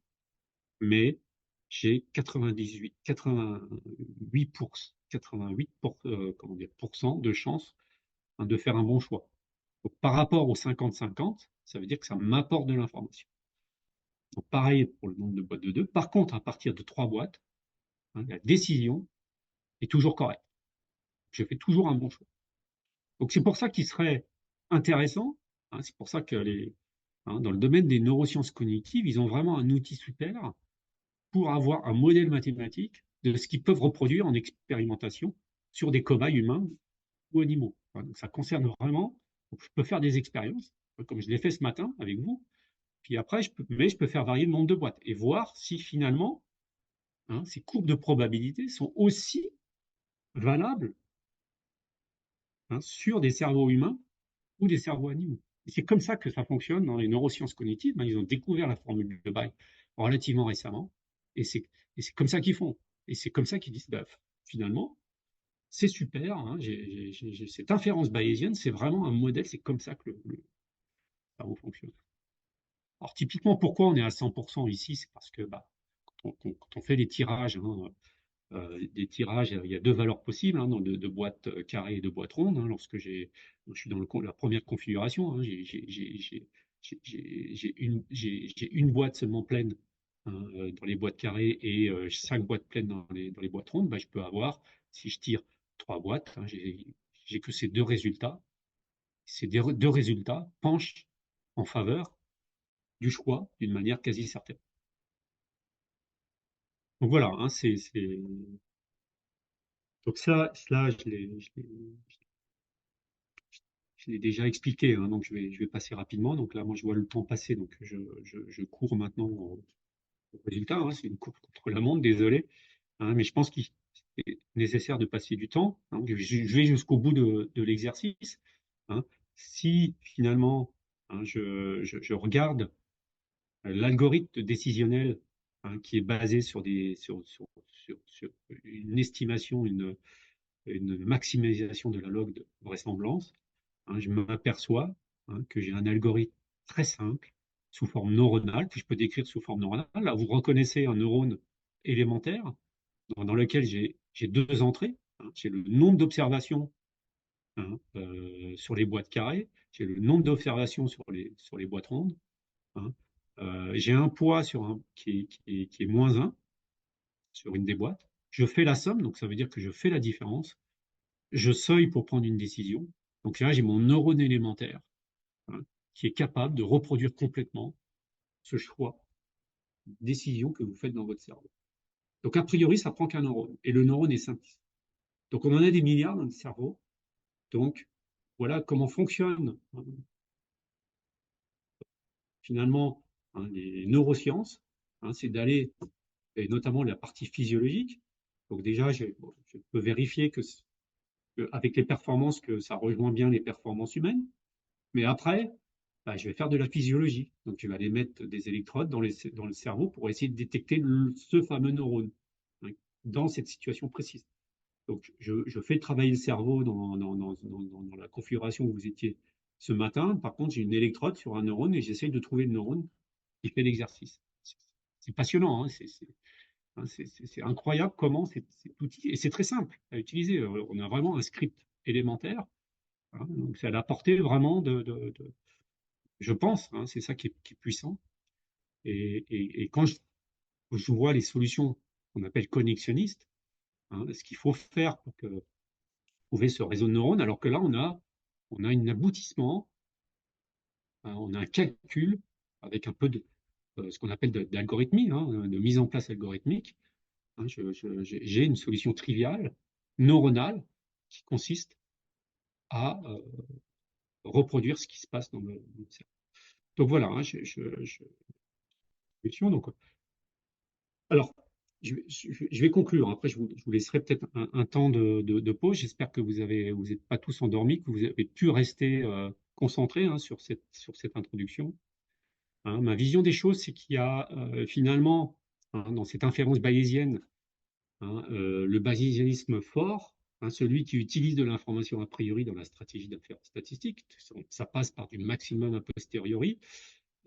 [SPEAKER 1] mais j'ai 88% de chances, hein, de faire un bon choix. Donc, par rapport au 50-50, ça veut dire que ça m'apporte de l'information. Donc, pareil pour le nombre de boîtes de 2. Par contre, à partir de 3 boîtes, hein, la décision est toujours correcte. Je fais toujours un bon choix. Donc, c'est pour ça qu'il serait intéressant, hein, c'est pour ça que dans le domaine des neurosciences cognitives, ils ont vraiment un outil super pour avoir un modèle mathématique de ce qu'ils peuvent reproduire en expérimentation sur des cobayes humains ou animaux. Donc, ça concerne vraiment, donc je peux faire des expériences, comme je l'ai fait ce matin avec vous, puis après, je peux faire varier le nombre de boîtes et voir si finalement, hein, ces courbes de probabilité sont aussi valables, hein, sur des cerveaux humains ou des cerveaux animaux. Et c'est comme ça que ça fonctionne dans les neurosciences cognitives. Ils ont découvert la formule de Bayes relativement récemment, et c'est comme ça qu'ils font. Et c'est comme ça qu'ils disent, bah, finalement, c'est super, hein, cette inférence bayésienne, c'est vraiment un modèle, c'est comme ça que le cerveau fonctionne. Alors typiquement, pourquoi on est à 100% ici? C'est parce que bah, quand on fait des tirages, il y a deux valeurs possibles, hein, de boîtes carrées et de boîtes rondes. Hein, je suis dans la première configuration, hein, j'ai une boîte seulement pleine, hein, dans les boîtes carrées et 5 boîtes pleines dans les boîtes rondes. Bah, je peux avoir, si je tire 3 boîtes, hein, j'ai que ces deux résultats. Ces deux résultats penchent en faveur du choix d'une manière quasi certaine. Donc voilà, hein, donc cela je l'ai déjà expliqué, hein, donc je vais passer rapidement. Donc là, moi, je vois le temps passer, donc je cours maintenant au résultat. Hein, c'est une course contre la montre, désolé, hein, mais je pense qu'il est nécessaire de passer du temps. Hein, je vais jusqu'au bout de l'exercice. Hein. Si finalement, hein, je regarde l'algorithme décisionnel, hein, qui est basé sur une estimation, une maximisation de la log de vraisemblance, hein, je m'aperçois, hein, que j'ai un algorithme très simple, sous forme neuronale, que je peux décrire sous forme neuronale. Là, vous reconnaissez un neurone élémentaire dans lequel j'ai deux entrées. Hein, j'ai le nombre d'observations, hein, sur les boîtes carrées. j'ai le nombre d'observations sur les boîtes rondes, hein. J'ai un poids qui est -1 sur une des boîtes. Je fais la somme, donc ça veut dire que je fais la différence. Je seuille pour prendre une décision. Donc là, j'ai mon neurone élémentaire, hein, qui est capable de reproduire complètement ce choix, décision que vous faites dans votre cerveau. Donc a priori, ça prend qu'un neurone. Et le neurone est simple. Donc on en a des milliards dans le cerveau. Donc voilà comment fonctionnent finalement, hein, les neurosciences. Hein, c'est d'aller, et notamment la partie physiologique. Donc déjà, bon, je peux vérifier avec les performances que ça rejoint bien les performances humaines. Mais après, bah, je vais faire de la physiologie. Donc je vais aller mettre des électrodes dans le cerveau pour essayer de détecter ce fameux neurone, hein, dans cette situation précise. Donc je fais travailler le cerveau dans la configuration où vous étiez ce matin. Par contre, j'ai une électrode sur un neurone et j'essaye de trouver le neurone qui fait l'exercice. C'est passionnant, hein, c'est incroyable comment cet outil, et c'est très simple à utiliser. On a vraiment un script élémentaire, hein, donc c'est à la portée vraiment je pense, hein, c'est ça qui est puissant. Et quand je vois les solutions qu'on appelle connexionnistes, hein, ce qu'il faut faire pour trouver ce réseau de neurones, alors que là, on a un aboutissement, hein, on a un calcul avec un peu de ce qu'on appelle d'algorithmie, hein, de mise en place algorithmique. Hein, j'ai une solution triviale, neuronale, qui consiste à reproduire ce qui se passe dans le cerveau. Donc voilà, hein, donc, alors, je vais conclure. Après, je vous laisserai peut-être un temps de pause. J'espère que vous n'êtes pas tous endormis, que vous avez pu rester concentrés, hein, sur cette introduction. Hein, ma vision des choses, c'est qu'il y a finalement, hein, dans cette inférence bayésienne, hein, le bayésianisme fort, hein, celui qui utilise de l'information a priori dans la stratégie d'inférence statistique. Ça passe par du maximum a posteriori.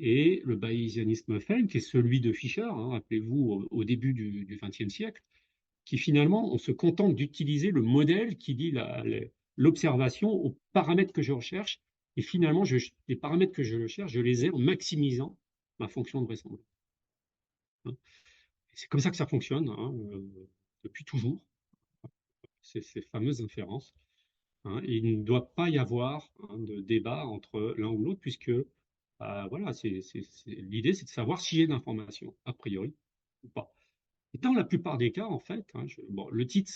[SPEAKER 1] Et le bayésianisme faible, qui est celui de Fischer, hein, rappelez-vous, au début du XXe siècle, qui finalement, on se contente d'utiliser le modèle qui dit l'observation aux paramètres que je recherche, et finalement, les paramètres que je recherche, je les ai en maximisant ma fonction de vraisemblance. Hein. C'est comme ça que ça fonctionne, hein, depuis toujours, ces fameuses inférences. Hein. Et il ne doit pas y avoir, hein, de débat entre l'un ou l'autre, puisque voilà, l'idée, c'est de savoir si j'ai de l'information, a priori, ou pas. Et dans la plupart des cas, en fait, hein, bon, le titre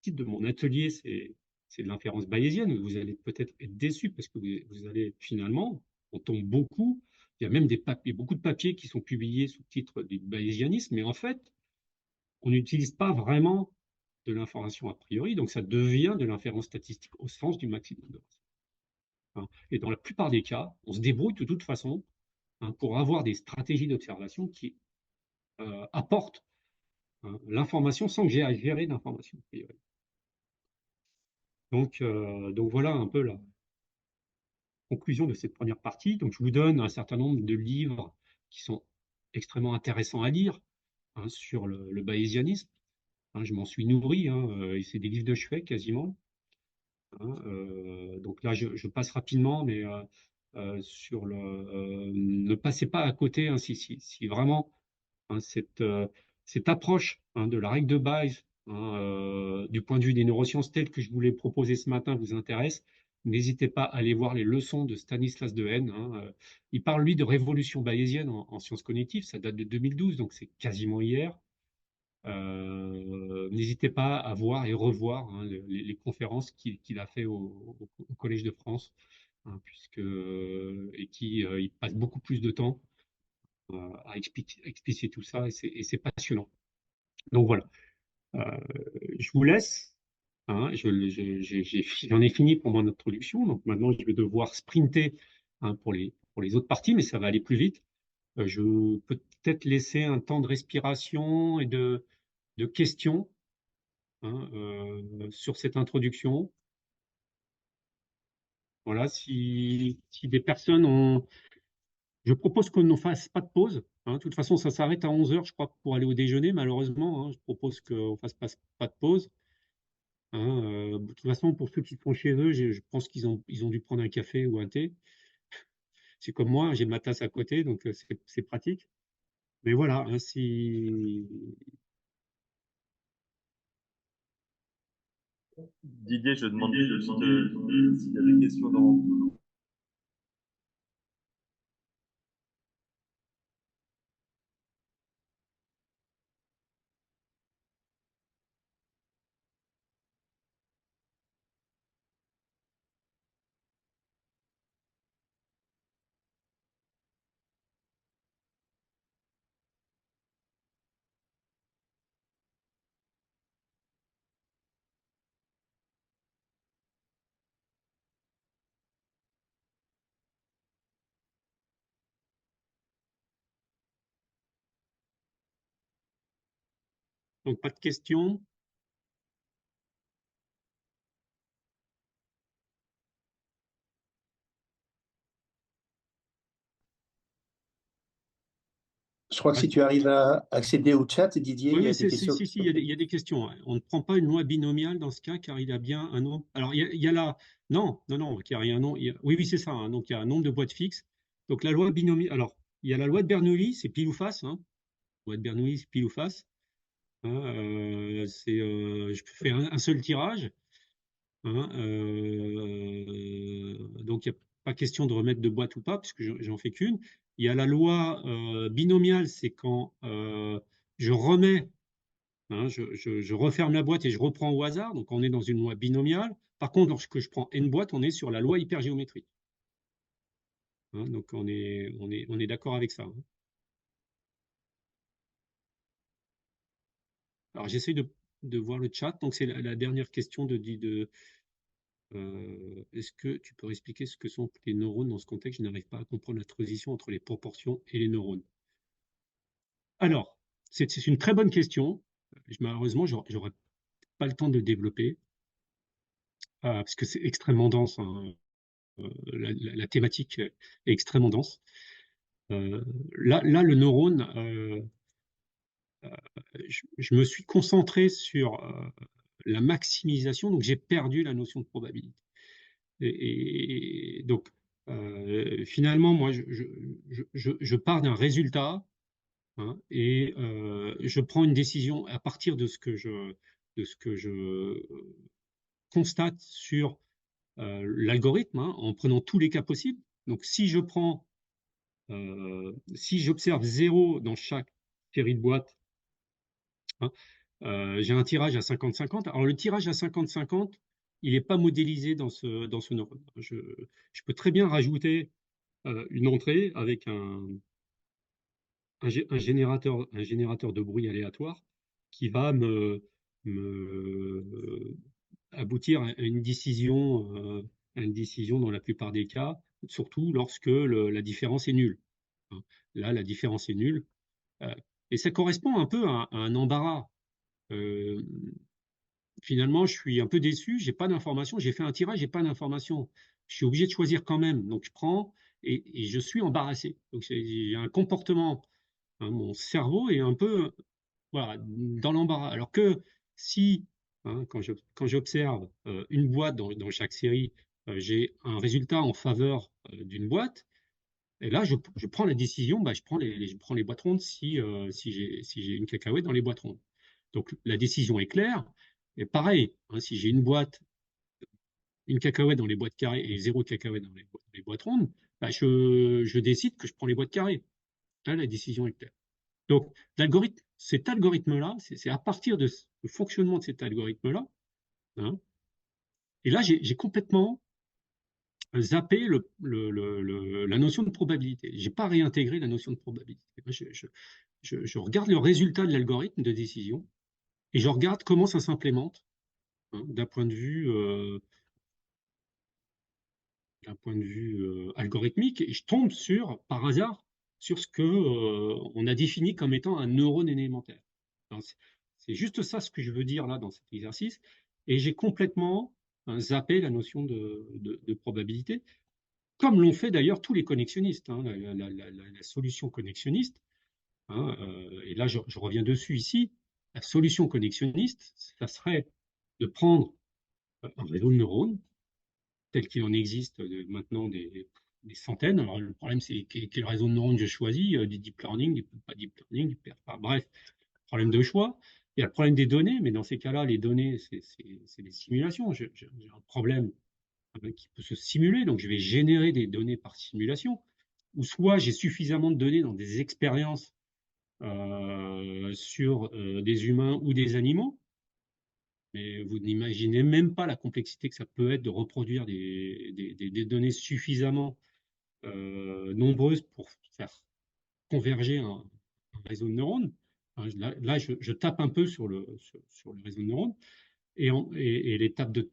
[SPEAKER 1] de mon atelier, c'est de l'inférence bayésienne. Vous allez peut-être être déçu parce que vous allez finalement, on tombe beaucoup, il y a même beaucoup de papiers qui sont publiés sous le titre du bayésianisme, mais en fait, on n'utilise pas vraiment de l'information a priori, donc ça devient de l'inférence statistique au sens du maximum de risque. Hein. Et dans la plupart des cas, on se débrouille de toute façon, hein, pour avoir des stratégies d'observation qui apportent, hein, l'information sans que j'ai à gérer d'information a priori. Donc voilà un peu la conclusion de cette première partie. Donc je vous donne un certain nombre de livres qui sont extrêmement intéressants à lire, hein, sur le bayésianisme. Hein, je m'en suis nourri, hein, et c'est des livres de chevet quasiment. Hein, donc là, je passe rapidement, mais ne passez pas à côté, hein, si vraiment, hein, cette approche, hein, de la règle de Bayes, hein, du point de vue des neurosciences telles que je vous l'ai proposé ce matin vous intéresse, n'hésitez pas à aller voir les leçons de Stanislas Dehaene. Hein, il parle, lui, de révolution bayésienne en sciences cognitives, ça date de 2012, donc c'est quasiment hier. N'hésitez pas à voir et revoir, hein, les conférences qu'il a fait au Collège de France, hein, et qui il passe beaucoup plus de temps à expliquer tout ça, et c'est passionnant. Donc voilà, euh, je vous laisse. Hein, j'en ai fini pour mon introduction, donc maintenant je vais devoir sprinter, hein, pour les autres parties, mais ça va aller plus vite. Je peux peut-être laisser un temps de respiration et de questions, hein, sur cette introduction. Voilà, si des personnes ont... Je propose qu'on ne fasse pas de pause. Hein. De toute façon, ça s'arrête à 11 heures, je crois, pour aller au déjeuner, malheureusement. Hein. Je propose qu'on ne fasse pas de pause. Hein, de toute façon, pour ceux qui sont chez eux, je pense ils ont dû prendre un café ou un thé. C'est comme moi, j'ai ma tasse à côté, donc c'est pratique. Mais voilà, hein, si...
[SPEAKER 2] Didier, je demande juste s'il y a des questions dans.
[SPEAKER 1] Donc, pas de questions.
[SPEAKER 3] Je crois que
[SPEAKER 1] Ah,
[SPEAKER 3] si tu arrives à accéder au chat, Didier, il
[SPEAKER 1] oui,
[SPEAKER 3] y a
[SPEAKER 1] oui,
[SPEAKER 3] des questions
[SPEAKER 1] si,
[SPEAKER 3] qui
[SPEAKER 1] si,
[SPEAKER 3] sont
[SPEAKER 1] il y a des questions. Ouais. On ne prend pas une loi binomiale dans ce cas, car il y a bien un nombre. Alors, il y a la. Non, non, non, car il y a un nombre. Oui, oui, c'est ça. Hein. Donc, il y a un nombre de boîtes fixes. Donc, la loi binomiale. Alors, il y a la loi de Bernoulli, c'est pile ou face. Hein. Loi de Bernoulli, c'est pile ou face. Hein. Je fais un seul tirage. Hein. Donc, il n'y a pas question de remettre de boîte ou pas, puisque j'en fais qu'une. Il y a la loi binomiale, c'est quand je remets. Hein, je referme la boîte et je reprends au hasard. Donc, on est dans une loi binomiale. Par contre, lorsque je prends n boîtes, on est sur la loi hypergéométrique. Hein, donc, on est d'accord avec ça. Hein. Alors, j'essaie de voir le chat. Donc, c'est la dernière question est-ce que tu peux expliquer ce que sont les neurones dans ce contexte? Je n'arrive pas à comprendre la transition entre les proportions et les neurones. Alors, c'est une très bonne question. Malheureusement, j'aurais pas le temps de développer parce que c'est extrêmement dense. Hein. La thématique est extrêmement dense. Là, le neurone, je me suis concentré sur la maximisation, donc j'ai perdu la notion de probabilité. Et donc, finalement, moi, je pars d'un résultat, hein, et je prends une décision à partir de ce que je constate sur l'algorithme, hein, en prenant tous les cas possibles. Donc, si j'observe 0 dans chaque série de boîtes, hein, j'ai un tirage à 50-50. Alors, le tirage à 50-50, il n'est pas modélisé dans ce neurone. Je peux très bien rajouter une entrée avec un générateur de bruit aléatoire qui va me aboutir à une décision dans la plupart des cas, surtout lorsque la différence est nulle. Hein. Là, la différence est nulle. Euh, et ça correspond un peu à un embarras. Euh, Finalement, je suis un peu déçu, j'ai pas d'informations, j'ai fait un tirage, j'ai pas d'informations. Je suis obligé de choisir quand même. Donc je prends et je suis embarrassé. Donc j'ai un comportement, hein, mon cerveau est un peu voilà, dans l'embarras. Alors que si, hein, quand j'observe une boîte dans chaque série, j'ai un résultat en faveur d'une boîte, et là je prends la décision, bah, je prends les boîtes rondes si j'ai une cacahuète dans les boîtes rondes. Donc la décision est claire. Et pareil, hein, si j'ai une cacahuète dans les boîtes carrées et zéro cacahuète dans les boîtes rondes, bah, je décide que je prends les boîtes carrées. Là, la décision est claire. Donc, cet algorithme-là, c'est à partir du fonctionnement de cet algorithme-là, hein, et là, j'ai complètement zappé la notion de probabilité. J'ai pas réintégré la notion de probabilité. Je regarde le résultat de l'algorithme de décision et je regarde comment ça s'implémente, hein, d'un point de vue algorithmique, et je tombe par hasard, sur ce que on a défini comme étant un neurone élémentaire. C'est juste ça ce que je veux dire là dans cet exercice, et j'ai complètement zappé la notion de probabilité, comme l'ont fait d'ailleurs tous les connexionnistes. Hein, la solution connexionniste, hein, et là je reviens dessus ici, la solution connexionniste, ça serait de prendre un réseau de neurones tel qu'il en existe maintenant des centaines. Alors, le problème, c'est quel réseau de neurones je choisis, du deep learning, pas deep learning, enfin, bref, problème de choix. Il y a le problème des données, mais dans ces cas-là, les données, c'est des simulations. J'ai un problème qui peut se simuler, donc je vais générer des données par simulation, ou soit j'ai suffisamment de données dans des expériences sur des humains ou des animaux, mais vous n'imaginez même pas la complexité que ça peut être de reproduire des données suffisamment nombreuses pour faire converger un réseau de neurones. Là, je tape un peu sur sur le réseau de neurones et l'étape de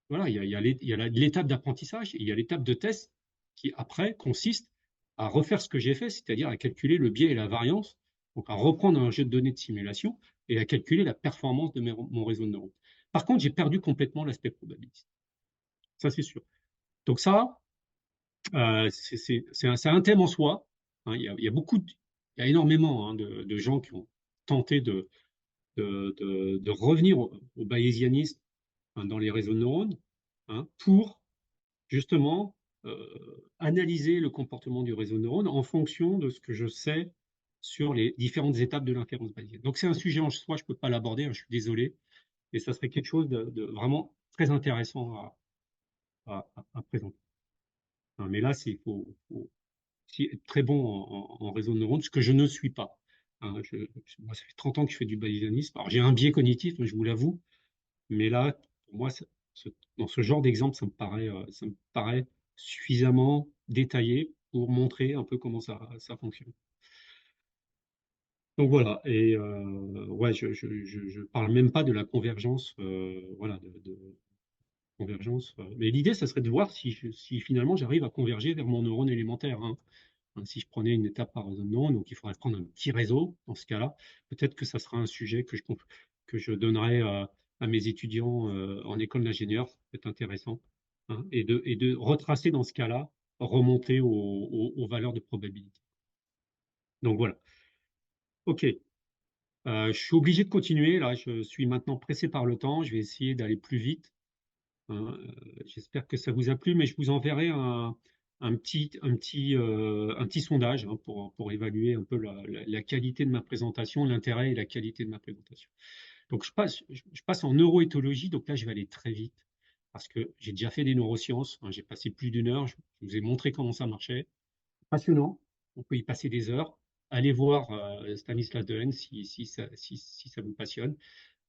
[SPEAKER 1] voilà, il y a l'étape d'apprentissage et il y a l'étape de test qui après consiste à refaire ce que j'ai fait, c'est-à-dire à calculer le biais et la variance, donc à reprendre un jeu de données de simulation et à calculer la performance de mon réseau de neurones. Par contre, j'ai perdu complètement l'aspect probabilistique. Ça, c'est sûr. Donc ça, c'est un thème en soi. Hein. Il y a il y a énormément hein, de gens qui ont tenté de revenir au bayésianisme hein, dans les réseaux de neurones hein, pour justement analyser le comportement du réseau de neurones en fonction de ce que je sais sur les différentes étapes de l'inférence bayésienne. Donc c'est un sujet en soi, je ne peux pas l'aborder, hein, je suis désolé, mais ça serait quelque chose de vraiment très intéressant à présenter. Hein, mais là, il faut être très bon en réseau de neurones, ce que je ne suis pas. Hein, moi, ça fait 30 ans que je fais du bayésianisme. Alors j'ai un biais cognitif, je vous l'avoue, mais là, pour moi, dans ce genre d'exemple, ça me paraît suffisamment détaillé pour montrer un peu comment ça fonctionne. Donc voilà, et ouais, je parle même pas de la convergence, voilà, de convergence. Mais l'idée, ça serait de voir si finalement j'arrive à converger vers mon neurone élémentaire. Hein. Si je prenais une étape par réseau de neurones, donc il faudrait prendre un petit réseau dans ce cas-là. Peut-être que ça sera un sujet que je donnerai à mes étudiants en école d'ingénieur, ça peut être intéressant, hein, et de retracer dans ce cas-là, remonter aux valeurs de probabilité. Donc voilà. OK. Je suis obligé de continuer. Là, je suis maintenant pressé par le temps. Je vais essayer d'aller plus vite. Hein. J'espère que ça vous a plu, mais je vous enverrai un petit sondage hein, pour évaluer un peu la qualité de ma présentation, l'intérêt et la qualité de ma présentation. Donc, je passe en neuroéthologie, donc là, je vais aller très vite parce que j'ai déjà fait des neurosciences. Hein, j'ai passé plus d'une heure, je vous ai montré comment ça marchait. Passionnant, on peut y passer des heures. Allez voir Stanislas Dehaene si ça vous passionne.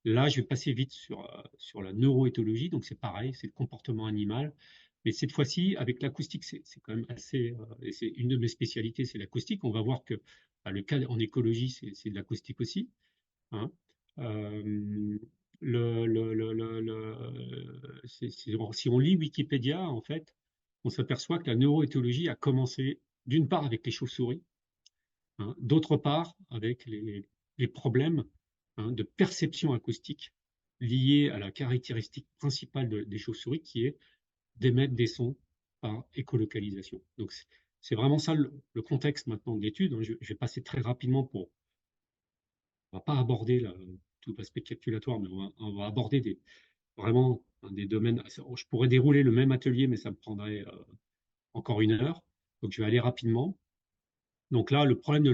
[SPEAKER 1] Là, je vais passer vite sur la neuroéthologie, donc c'est pareil, c'est le comportement animal. Mais cette fois-ci, avec l'acoustique, c'est quand même assez. Et c'est une de mes spécialités, c'est l'acoustique. On va voir que bah, le cas en écologie, c'est de l'acoustique aussi. Hein. Euh, si on lit Wikipédia, en fait, on s'aperçoit que la neuroéthologie a commencé d'une part avec les chauves-souris, hein, d'autre part avec les problèmes hein, de perception acoustique liés à la caractéristique principale des chauves-souris qui est d'émettre des sons par écolocalisation. Donc c'est vraiment ça le contexte maintenant de l'étude. Hein. Je vais passer très rapidement on va pas aborder tout l'aspect calculatoire, mais on va aborder vraiment hein, des domaines. Je pourrais dérouler le même atelier, mais ça me prendrait encore une heure. Donc je vais aller rapidement. Donc là, le problème de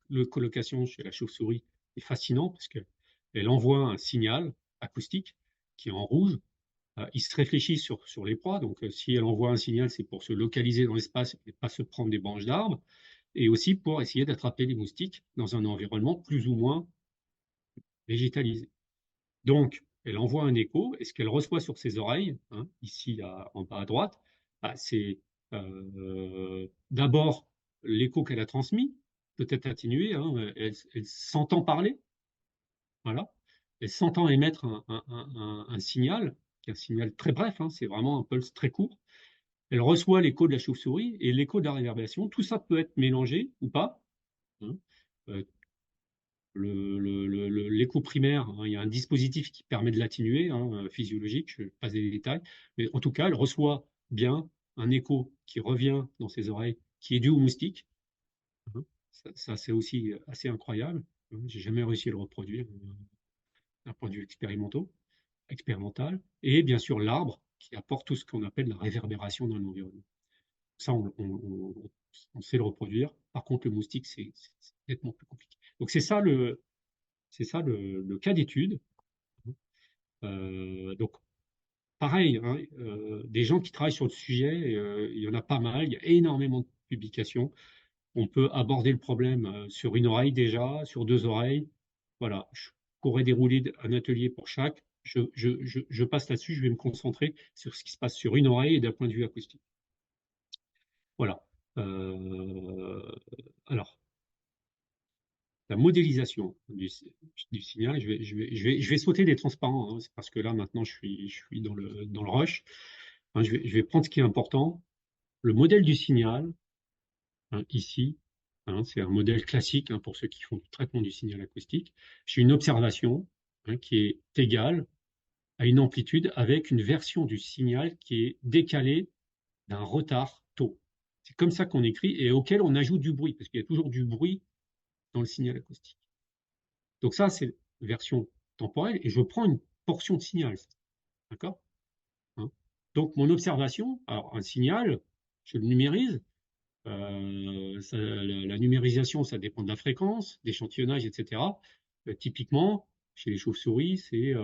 [SPEAKER 1] l'écolocation chez la chauve-souris est fascinant parce qu'elle envoie un signal acoustique qui est en rouge. Il se réfléchit sur les proies. Donc si elle envoie un signal, c'est pour se localiser dans l'espace et pas se prendre des branches d'arbres. Et aussi pour essayer d'attraper les moustiques dans un environnement plus ou moins végétalisé. Donc, elle envoie un écho et ce qu'elle reçoit sur ses oreilles, hein, ici en bas à droite, bah, c'est d'abord l'écho qu'elle a transmis, peut-être atténué, hein, elle s'entend parler, voilà, elle s'entend émettre un signal, qui est un signal très bref, hein, c'est vraiment un pulse très court. Elle reçoit l'écho de la chauve-souris et l'écho de la réverbération. Tout ça peut être mélangé ou pas. Hein. Euh, l'écho primaire, hein, il y a un dispositif qui permet de l'atténuer, hein, physiologique, je passe des détails, mais en tout cas, elle reçoit bien un écho qui revient dans ses oreilles, qui est dû au moustique. Hein. Ça c'est aussi assez incroyable. Hein. J'ai jamais réussi à le reproduire d'un point de vue expérimental. expérimental, et bien sûr l'arbre qui apporte tout ce qu'on appelle la réverbération dans l'environnement. Ça, on sait le reproduire. Par contre, le moustique, c'est nettement plus compliqué. Donc c'est ça le cas d'étude. Donc pareil, hein, des gens qui travaillent sur le sujet, il y en a pas mal, il y a énormément de publications. On peut aborder le problème sur une oreille déjà, sur deux oreilles. Voilà, je pourrais dérouler un atelier pour chaque. Je passe là-dessus, je vais me concentrer sur ce qui se passe sur une oreille et d'un point de vue acoustique. Voilà. Alors, la modélisation du signal, je vais sauter des transparents, hein, c'est parce que là, maintenant, je suis dans le rush. Hein, je vais prendre ce qui est important. Le modèle du signal, hein, ici, hein, c'est un modèle classique, hein, pour ceux qui font du traitement du signal acoustique. J'ai une observation, hein, qui est égale à une amplitude avec une version du signal qui est décalée d'un retard taux. C'est comme ça qu'on écrit et auquel on ajoute du bruit, parce qu'il y a toujours du bruit dans le signal acoustique. Donc ça, c'est version temporelle, et je prends une portion de signal, d'accord, hein. Donc mon observation, alors un signal, je le numérise. La numérisation, ça dépend de la fréquence, d'échantillonnage, etc. Typiquement, chez les chauves-souris,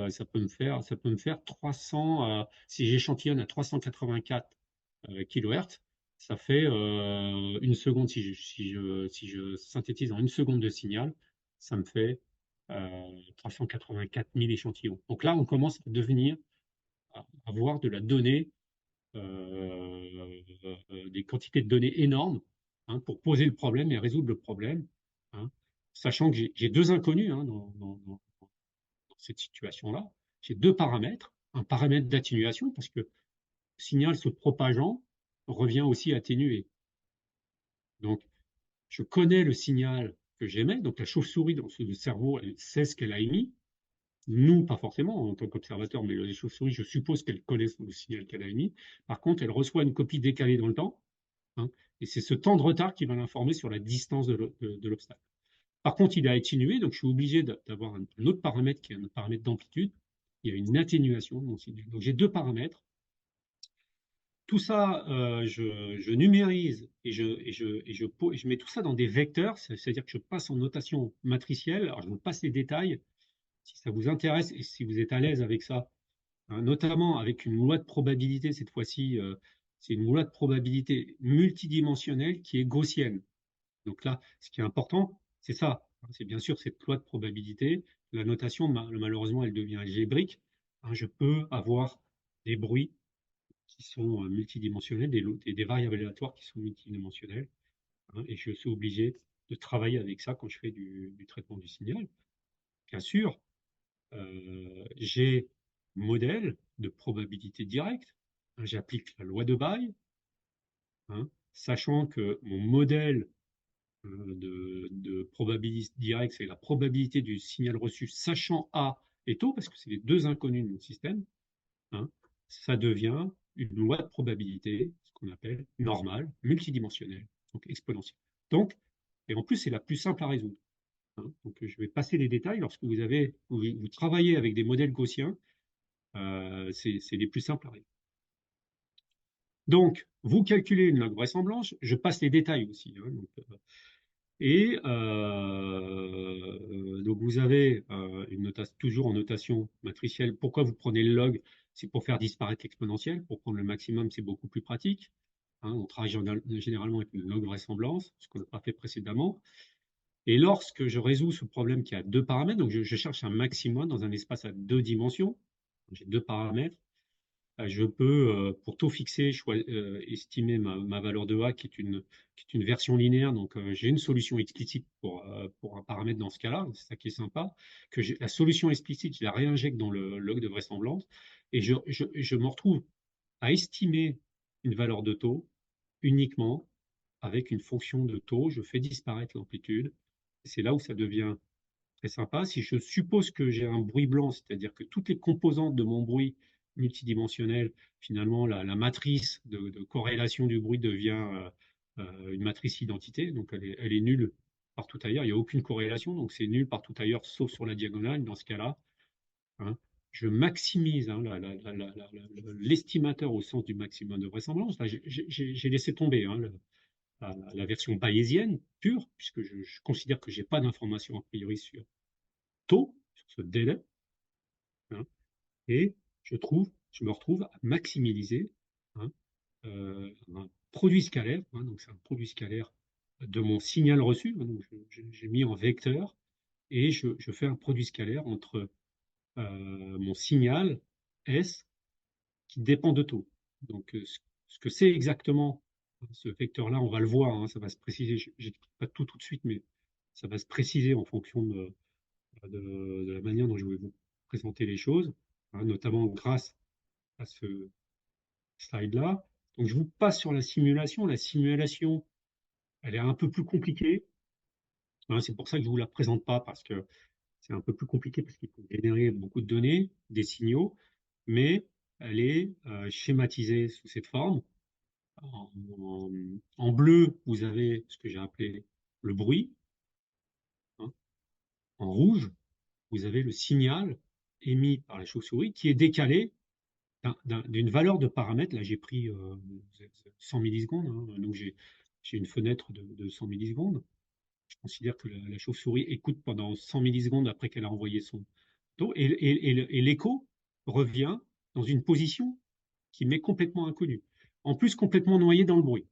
[SPEAKER 1] ça peut me faire 300, si j'échantillonne à 384 kHz, ça fait une seconde, si je synthétise en une seconde de signal, ça me fait 384 000 échantillons. Donc là, on commence à avoir de la donnée, des quantités de données énormes, hein, pour poser le problème et résoudre le problème, hein, sachant que j'ai deux inconnus, hein, dans cette situation-là. J'ai deux paramètres, un paramètre d'atténuation, parce que le signal se propageant revient aussi atténué. Donc, je connais le signal que j'émets, donc la chauve-souris dans le cerveau, elle sait ce qu'elle a émis. Nous, pas forcément en tant qu'observateur, mais les chauves-souris, je suppose qu'elles connaissent le signal qu'elle a émis. Par contre, elle reçoit une copie décalée dans le temps, hein, et c'est ce temps de retard qui va l'informer sur la distance de l'obstacle. Par contre, il est atténué, donc je suis obligé d'avoir un autre paramètre qui est un paramètre d'amplitude. Il y a une atténuation de mon signal. Donc j'ai deux paramètres. Tout ça, je numérise et je mets tout ça dans des vecteurs, c'est-à-dire que je passe en notation matricielle. Alors je vous passe les détails si ça vous intéresse et si vous êtes à l'aise avec ça, hein, notamment avec une loi de probabilité cette fois-ci. C'est une loi de probabilité multidimensionnelle qui est gaussienne. Donc là, ce qui est important, c'est ça, hein, c'est bien sûr cette loi de probabilité. La notation, malheureusement, elle devient algébrique, hein. Je peux avoir des bruits qui sont multidimensionnels, des variables aléatoires qui sont multidimensionnelles, hein, et je suis obligé de travailler avec ça quand je fais du traitement du signal. Bien sûr, j'ai un modèle de probabilité directe, hein, j'applique la loi de Bayes, hein, sachant que mon modèle de probabilité directe, c'est la probabilité du signal reçu, sachant A et taux, parce que c'est les deux inconnus de mon système, hein, ça devient une loi de probabilité, ce qu'on appelle normale, multidimensionnelle, donc exponentielle. Donc, et en plus, c'est la plus simple à résoudre, hein. Donc, je vais passer les détails. Lorsque vous travaillez avec des modèles gaussiens, c'est les plus simples à résoudre. Donc, vous calculez une log vraisemblance, je passe les détails aussi, hein, donc, et donc vous avez toujours en notation matricielle. Pourquoi vous prenez le log? C'est pour faire disparaître l'exponentielle. Pour prendre le maximum, c'est beaucoup plus pratique, hein. On travaille généralement avec une log vraisemblance, ce qu'on n'a pas fait précédemment. Et lorsque je résous ce problème qui a deux paramètres, donc je cherche un maximum dans un espace à deux dimensions, j'ai deux paramètres, je peux, pour taux fixé, estimer ma valeur de A qui est une version linéaire. Donc, j'ai une solution explicite pour un paramètre dans ce cas-là. C'est ça qui est sympa. La solution explicite, je la réinjecte dans le log de vraisemblance et je me retrouve à estimer une valeur de taux uniquement avec une fonction de taux. Je fais disparaître l'amplitude. C'est là où ça devient très sympa. Si je suppose que j'ai un bruit blanc, c'est-à-dire que toutes les composantes de mon bruit multidimensionnel, finalement, la matrice de corrélation du bruit devient une matrice identité, donc elle est nulle partout ailleurs, il n'y a aucune corrélation, donc c'est nul partout ailleurs, sauf sur la diagonale, dans ce cas-là, hein. je maximise hein, l'estimateur au sens du maximum de vraisemblance. Là, j'ai laissé tomber hein, la version bayésienne pure, puisque je considère que je n'ai pas d'informations a priori sur taux, sur ce délai, hein, et je me retrouve à maximiser hein, un produit scalaire, hein, donc c'est un produit scalaire de mon signal reçu, hein, donc j'ai mis en vecteur, et je fais un produit scalaire entre mon signal S qui dépend de taux. Donc, ce que c'est exactement ce vecteur-là, on va le voir, hein, ça va se préciser. Je n'explique pas tout de suite, mais ça va se préciser en fonction de la manière dont je vais vous présenter les choses, hein, notamment grâce à ce slide-là. Donc, je vous passe sur la simulation. La simulation, elle est un peu plus compliquée. Hein, c'est pour ça que je ne vous la présente pas, parce que c'est un peu plus compliqué, parce qu'il faut générer beaucoup de données, des signaux, mais elle est schématisée sous cette forme. En bleu, vous avez ce que j'ai appelé le bruit. Hein. En rouge, vous avez le signal émis par la chauve-souris qui est décalé d'une valeur de paramètre. Là, j'ai pris 100 millisecondes, hein, donc j'ai une fenêtre de 100 millisecondes. Je considère que la chauve-souris écoute pendant 100 millisecondes après qu'elle a envoyé son taux, et l'écho revient dans une position qui m'est complètement inconnue. En plus, complètement noyé dans le bruit.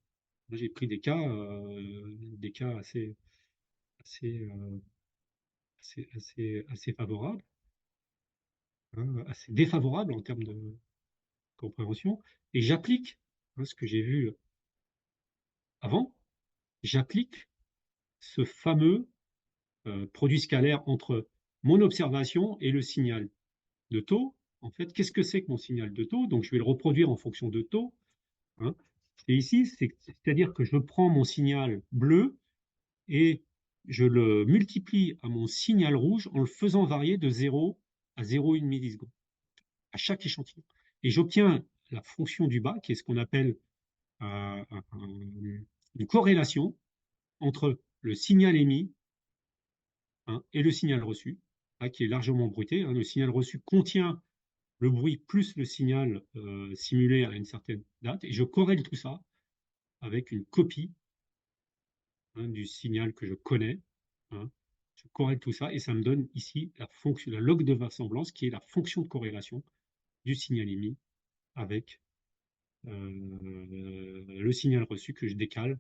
[SPEAKER 1] J'ai pris des cas assez, assez, assez favorables, hein, assez défavorables en termes de compréhension, et j'applique hein, ce que j'ai vu avant, j'applique ce fameux produit scalaire entre mon observation et le signal de taux. En fait, qu'est-ce que c'est que mon signal de taux? Donc, je vais le reproduire en fonction de taux. Hein. Et ici, c'est-à-dire que je prends mon signal bleu et je le multiplie à mon signal rouge en le faisant varier de 0 à 0,1 milliseconde à chaque échantillon. Et j'obtiens la fonction du bas, qui est ce qu'on appelle une corrélation entre le signal émis hein, et le signal reçu, hein, qui est largement bruité. Hein. Le signal reçu contient le bruit plus le signal simulé à une certaine date, et je corrèle tout ça avec une copie hein, du signal que je connais. Hein. Je corrèle tout ça et ça me donne ici la fonction, la log de vraisemblance, qui est la fonction de corrélation du signal émis avec le signal reçu que je décale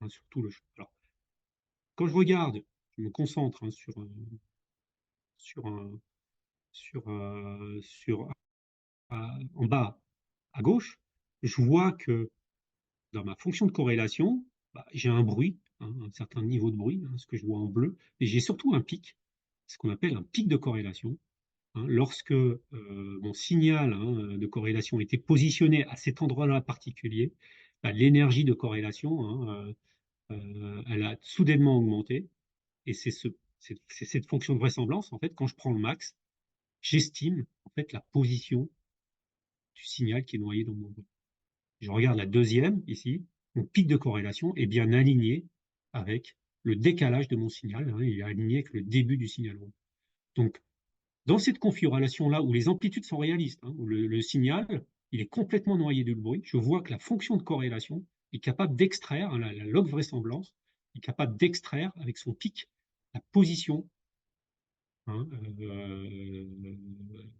[SPEAKER 1] hein, sur tout le champ. Alors, quand je regarde, je me concentre hein, sur, un, sur en bas à gauche, je vois que dans ma fonction de corrélation, bah, j'ai un bruit, hein, un certain niveau de bruit, hein, ce que je vois en bleu, et j'ai surtout un pic, ce qu'on appelle un pic de corrélation. Hein, lorsque mon signal hein, de corrélation était positionné à cet endroit-là particulier, bah, l'énergie de corrélation, hein, elle a soudainement augmenté, et c'est cette fonction de vraisemblance, en fait, quand je prends le max, j'estime en fait la position du signal qui est noyé dans mon bruit. Je regarde la deuxième ici, mon pic de corrélation est bien aligné avec le décalage de mon signal, hein, il est aligné avec le début du signal rouge. Donc, dans cette configuration-là, où les amplitudes sont réalistes, hein, où le signal il est complètement noyé du bruit, je vois que la fonction de corrélation est capable d'extraire, hein, la log vraisemblance, est capable d'extraire avec son pic la position hein,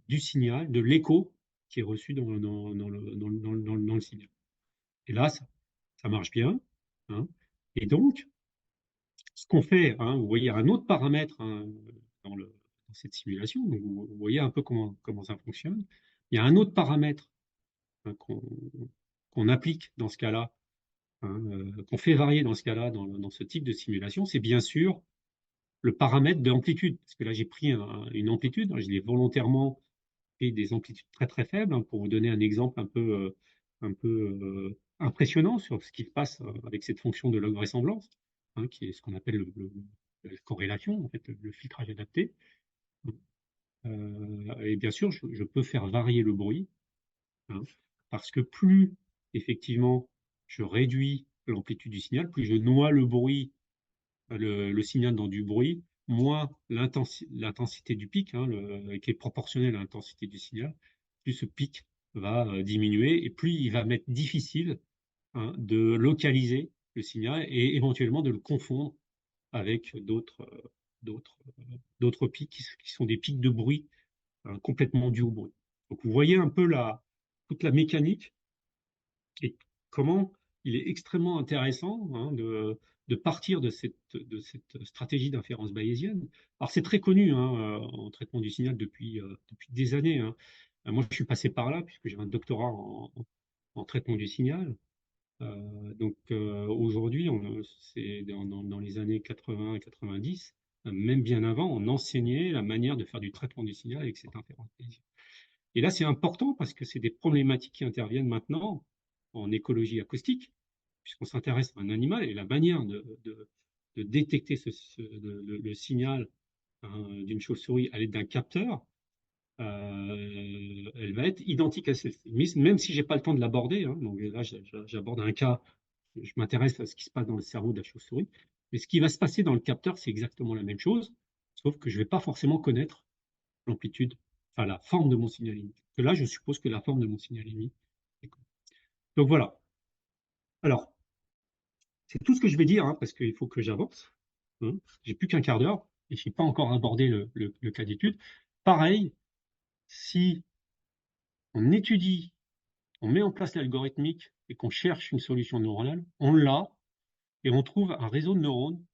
[SPEAKER 1] du signal, de l'écho qui est reçu dans le signal. Et là, ça marche bien. Hein. Et donc, ce qu'on fait, hein, vous voyez un autre paramètre hein, dans cette simulation, donc vous voyez un peu comment ça fonctionne. Il y a un autre paramètre hein, qu'on applique dans ce cas-là, hein, qu'on fait varier dans ce cas-là, dans ce type de simulation, c'est bien sûr le paramètre d'amplitude. Parce que là, j'ai pris une amplitude, hein, je l'ai volontairement pris des amplitudes très très faibles, hein, pour vous donner un exemple un peu impressionnant sur ce qui se passe avec cette fonction de log vraisemblance, hein, qui est ce qu'on appelle la corrélation, en fait, le filtrage adapté. Et bien sûr, je peux faire varier le bruit, hein, parce que plus effectivement je réduis l'amplitude du signal, plus je noie le bruit, le signal dans du bruit, moins l'intensité du pic, hein, qui est proportionnelle à l'intensité du signal, plus ce pic va diminuer et plus il va m'être difficile, hein, de localiser le signal et éventuellement de le confondre avec d'autres pics qui sont des pics de bruit, hein, complètement dus au bruit. Donc vous voyez un peu toute la mécanique et comment il est extrêmement intéressant, hein, de partir de cette stratégie d'inférence bayésienne. Alors c'est très connu, hein, en traitement du signal depuis des années, hein. Moi, je suis passé par là puisque j'ai un doctorat en traitement du signal. Donc aujourd'hui, c'est dans les années 80 et 90, même bien avant, on enseignait la manière de faire du traitement du signal avec cette inférence bayésienne. Et là, c'est important parce que c'est des problématiques qui interviennent maintenant en écologie acoustique, puisqu'on s'intéresse à un animal et la manière de détecter le signal, hein, d'une chauve-souris à l'aide d'un capteur, elle va être identique à celle-ci, même si j'ai pas le temps de l'aborder, hein. Donc là, j'aborde un cas, je m'intéresse à ce qui se passe dans le cerveau de la chauve-souris. Mais ce qui va se passer dans le capteur, c'est exactement la même chose, sauf que je ne vais pas forcément connaître l'amplitude, enfin la forme de mon signal émis. Que là, je suppose que la forme de mon signal émis est connue. Donc voilà. Alors, c'est tout ce que je vais dire, hein, parce qu'il faut que j'avance, hein. J'ai plus qu'un quart d'heure et je n'ai pas encore abordé le cas d'étude. Pareil, si on étudie, on met en place l'algorithmique et qu'on cherche une solution neuronale, on l'a et on trouve un réseau de neurones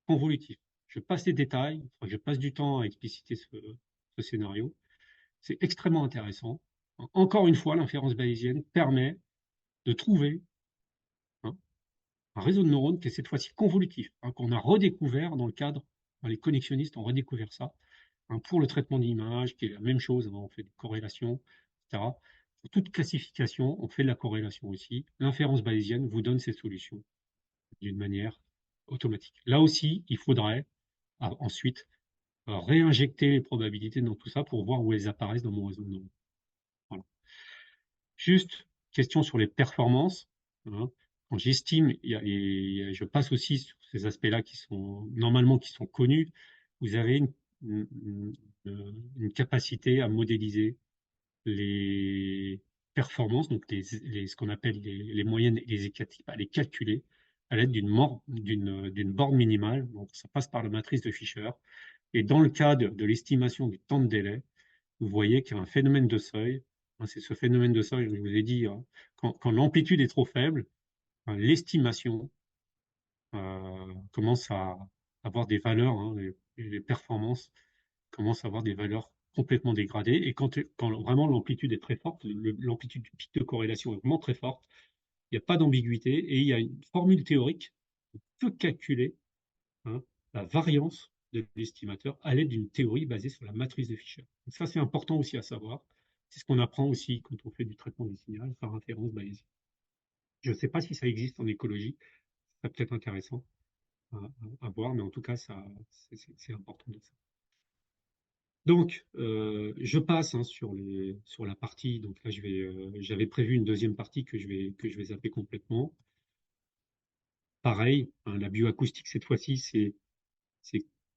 [SPEAKER 1] convolutif. Je passe les détails, je passe du temps à expliciter ce scénario. C'est extrêmement intéressant. Encore une fois, l'inférence bayésienne permet de trouver, hein, un réseau de neurones qui est cette fois-ci convolutif, hein, qu'on a redécouvert dans le cadre, les connexionnistes ont redécouvert ça, hein, pour le traitement d'image, qui est la même chose, hein, on fait des corrélations, etc. Pour toute classification, on fait de la corrélation aussi. L'inférence bayésienne vous donne ces solutions d'une manière automatique. Là aussi, il faudrait ensuite réinjecter les probabilités dans tout ça pour voir où elles apparaissent dans mon réseau de neurones. Voilà. Juste, question sur les performances, hein. Quand j'estime, je passe aussi sur ces aspects-là qui sont normalement qui sont connus. Vous avez une capacité à modéliser les performances, donc ce qu'on appelle les moyennes et les écarts, à les calculer à l'aide d'une borne minimale. Donc ça passe par la matrice de Fisher. Et dans le cas de l'estimation du temps de délai, vous voyez qu'il y a un phénomène de seuil. C'est ce phénomène de seuil, je vous ai dit, hein, quand l'amplitude est trop faible, hein, l'estimation commence à avoir des valeurs, hein, les performances commencent à avoir des valeurs complètement dégradées. Et quand vraiment l'amplitude est très forte, l'amplitude du pic de corrélation est vraiment très forte, il n'y a pas d'ambiguïté et il y a une formule théorique qui peut calculer, hein, la variance de l'estimateur à l'aide d'une théorie basée sur la matrice de Fisher. Donc ça, c'est important aussi à savoir. C'est ce qu'on apprend aussi quand on fait du traitement du signal par inférence bayésienne. Je ne sais pas si ça existe en écologie, c'est peut-être intéressant à voir, mais en tout cas, c'est important de ça. Donc, je passe, hein, sur la partie. Donc là, j'avais prévu une deuxième partie que je vais zapper complètement. Pareil, hein, la bioacoustique cette fois-ci, c'est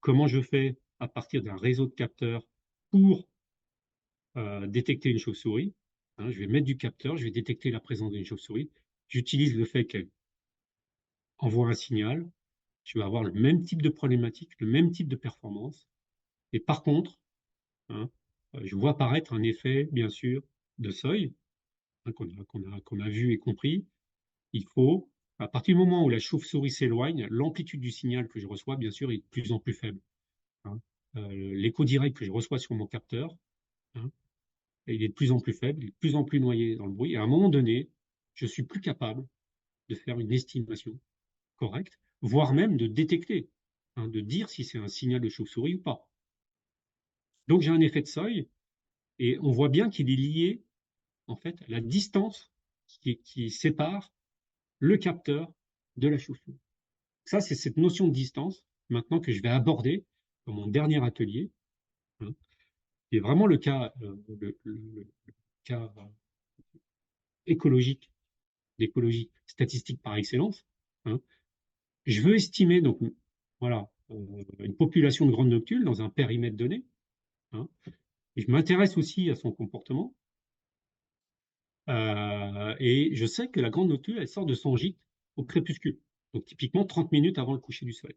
[SPEAKER 1] comment je fais à partir d'un réseau de capteurs pour détecter une chauve-souris. Hein, je vais mettre du capteur, je vais détecter la présence d'une chauve-souris. J'utilise le fait qu'elle envoie un signal. Je vais avoir le même type de problématique, le même type de performance. Et par contre, hein, je vois apparaître un effet, bien sûr, de seuil, hein, qu'on a vu et compris. Il faut, à partir du moment où la chauve-souris s'éloigne, l'amplitude du signal que je reçois, bien sûr, est de plus en plus faible, hein. L'écho direct que je reçois sur mon capteur, hein, il est de plus en plus faible, il est de plus en plus noyé dans le bruit. Et à un moment donné, je suis plus capable de faire une estimation correcte, voire même de détecter, hein, de dire si c'est un signal de chauve-souris ou pas. Donc j'ai un effet de seuil et on voit bien qu'il est lié, en fait, à la distance qui sépare le capteur de la chauve-souris. Ça, c'est cette notion de distance maintenant que je vais aborder dans mon dernier atelier, hein, qui est vraiment le cas, le cas écologique, d'écologie statistique par excellence, hein. Je veux estimer, donc voilà, une population de grandes noctules dans un périmètre donné, hein, et je m'intéresse aussi à son comportement. Et je sais que la grande noctule, elle sort de son gîte au crépuscule, donc typiquement 30 minutes avant le coucher du soleil.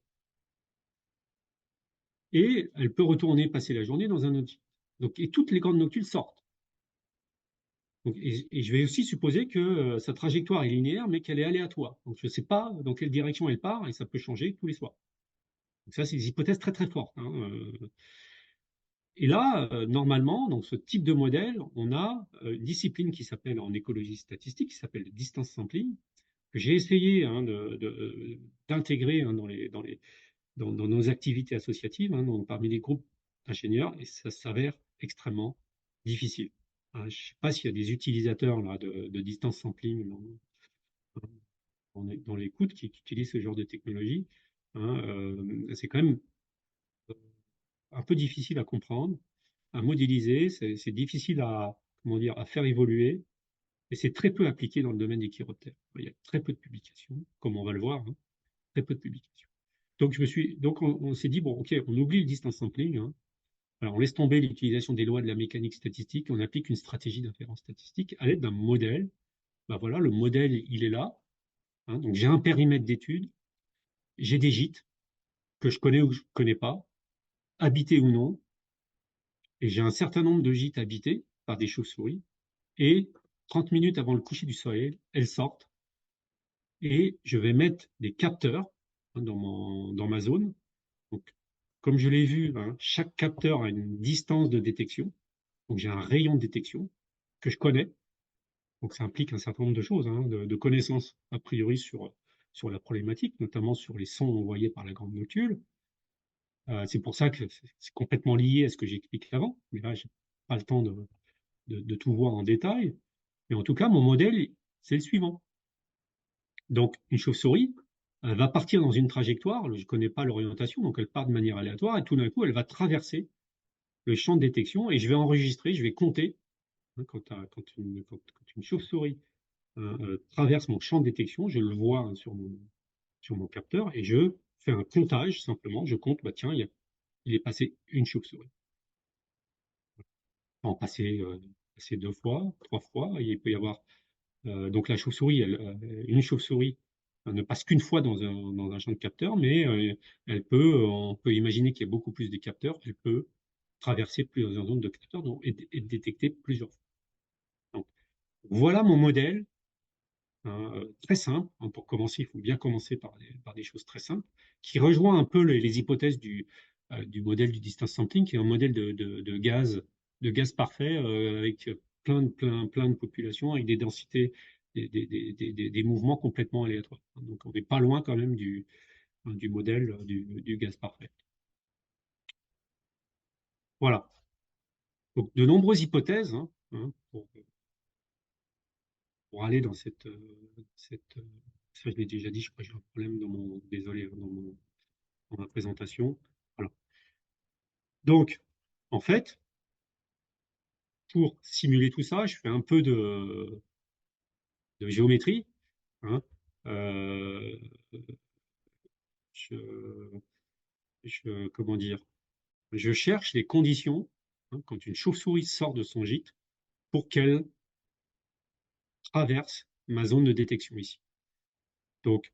[SPEAKER 1] Et elle peut retourner passer la journée dans un autre gîte. Donc, et toutes les grandes noctules sortent. Donc, et je vais aussi supposer que sa trajectoire est linéaire, mais qu'elle est aléatoire. Donc, je ne sais pas dans quelle direction elle part, et ça peut changer tous les soirs. Donc ça, c'est des hypothèses très très fortes, hein. Et là, normalement, dans ce type de modèle, on a une discipline qui s'appelle en écologie statistique, qui s'appelle le distance sampling, que j'ai essayé, hein, d'intégrer, hein, dans nos activités associatives, hein, parmi les groupes d'ingénieurs, et ça s'avère extrêmement difficile. Hein, je ne sais pas s'il y a des utilisateurs là, de distance sampling dans l'écoute qui utilisent ce genre de technologie. Hein, c'est quand même un peu difficile à comprendre, à modéliser, c'est difficile à, comment dire, à faire évoluer, et c'est très peu appliqué dans le domaine des chiroptères. Il y a très peu de publications, comme on va le voir, hein, très peu de publications. Donc on s'est dit, bon, ok, on oublie le distance sampling, hein. Alors on laisse tomber l'utilisation des lois de la mécanique statistique, on applique une stratégie d'inférence statistique à l'aide d'un modèle. Ben voilà, le modèle, il est là, hein. Donc j'ai un périmètre d'étude, j'ai des gîtes que je connais ou je ne connais pas, habités ou non, et j'ai un certain nombre de gîtes habités par des chauves-souris, et 30 minutes avant le coucher du soleil, elles sortent, et je vais mettre des capteurs, hein, dans ma zone. Donc, comme je l'ai vu, hein, chaque capteur a une distance de détection, donc j'ai un rayon de détection que je connais, donc ça implique un certain nombre de choses, hein, de connaissances a priori sur la problématique, notamment sur les sons envoyés par la grande noctule. C'est pour ça que c'est complètement lié à ce que j'expliquais avant, mais là, j'ai pas le temps de tout voir en détail. Mais en tout cas, mon modèle, c'est le suivant. Donc, une chauve-souris, elle va partir dans une trajectoire, je ne connais pas l'orientation, donc elle part de manière aléatoire, et tout d'un coup, elle va traverser le champ de détection, et je vais enregistrer, je vais compter, hein, quand une chauve-souris traverse mon champ de détection, je le vois, hein, sur mon capteur, et je fais un comptage, simplement, je compte, bah tiens, il est passé une chauve-souris. En passer, passer 2 fois, 3 fois, et il peut y avoir donc la chauve-souris, une chauve-souris ne passe qu'une fois dans un champ de capteurs, mais on peut imaginer qu'il y a beaucoup plus de capteurs, elle peut traverser plusieurs zones de capteurs et détecter plusieurs fois. Donc, voilà mon modèle, hein, très simple, hein. Pour commencer, il faut bien commencer par des choses très simples, qui rejoint un peu les hypothèses du modèle du distance sampling, qui est un modèle de gaz parfait, avec plein de populations, avec des densités, des mouvements complètement aléatoires. Donc on n'est pas loin quand même du modèle du gaz parfait. Voilà. Donc de nombreuses hypothèses, hein, pour aller dans ça je l'ai déjà dit, je crois que j'ai un problème désolé, dans ma présentation. Voilà. Donc, en fait, pour simuler tout ça, je fais un peu de géométrie, hein. Euh, je, comment dire, je cherche les conditions, hein, quand une chauve-souris sort de son gîte pour qu'elle traverse ma zone de détection ici. Donc,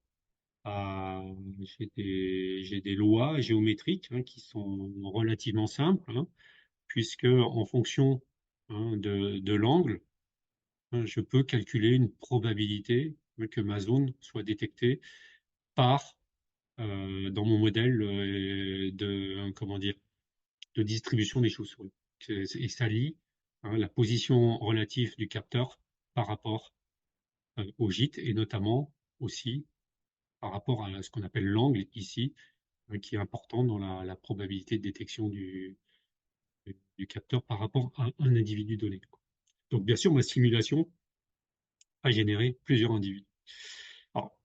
[SPEAKER 1] j'ai des lois géométriques, hein, qui sont relativement simples, hein, puisque en fonction, hein, de l'angle, hein, je peux calculer une probabilité que ma zone soit détectée par, dans mon modèle, comment dire, de distribution des chauves-souris. Et ça lie, hein, la position relative du capteur par rapport, au gîte, et notamment aussi par rapport à ce qu'on appelle l'angle ici, qui est important dans la probabilité de détection du capteur par rapport à un individu donné. Donc bien sûr, ma simulation a généré plusieurs individus. Alors,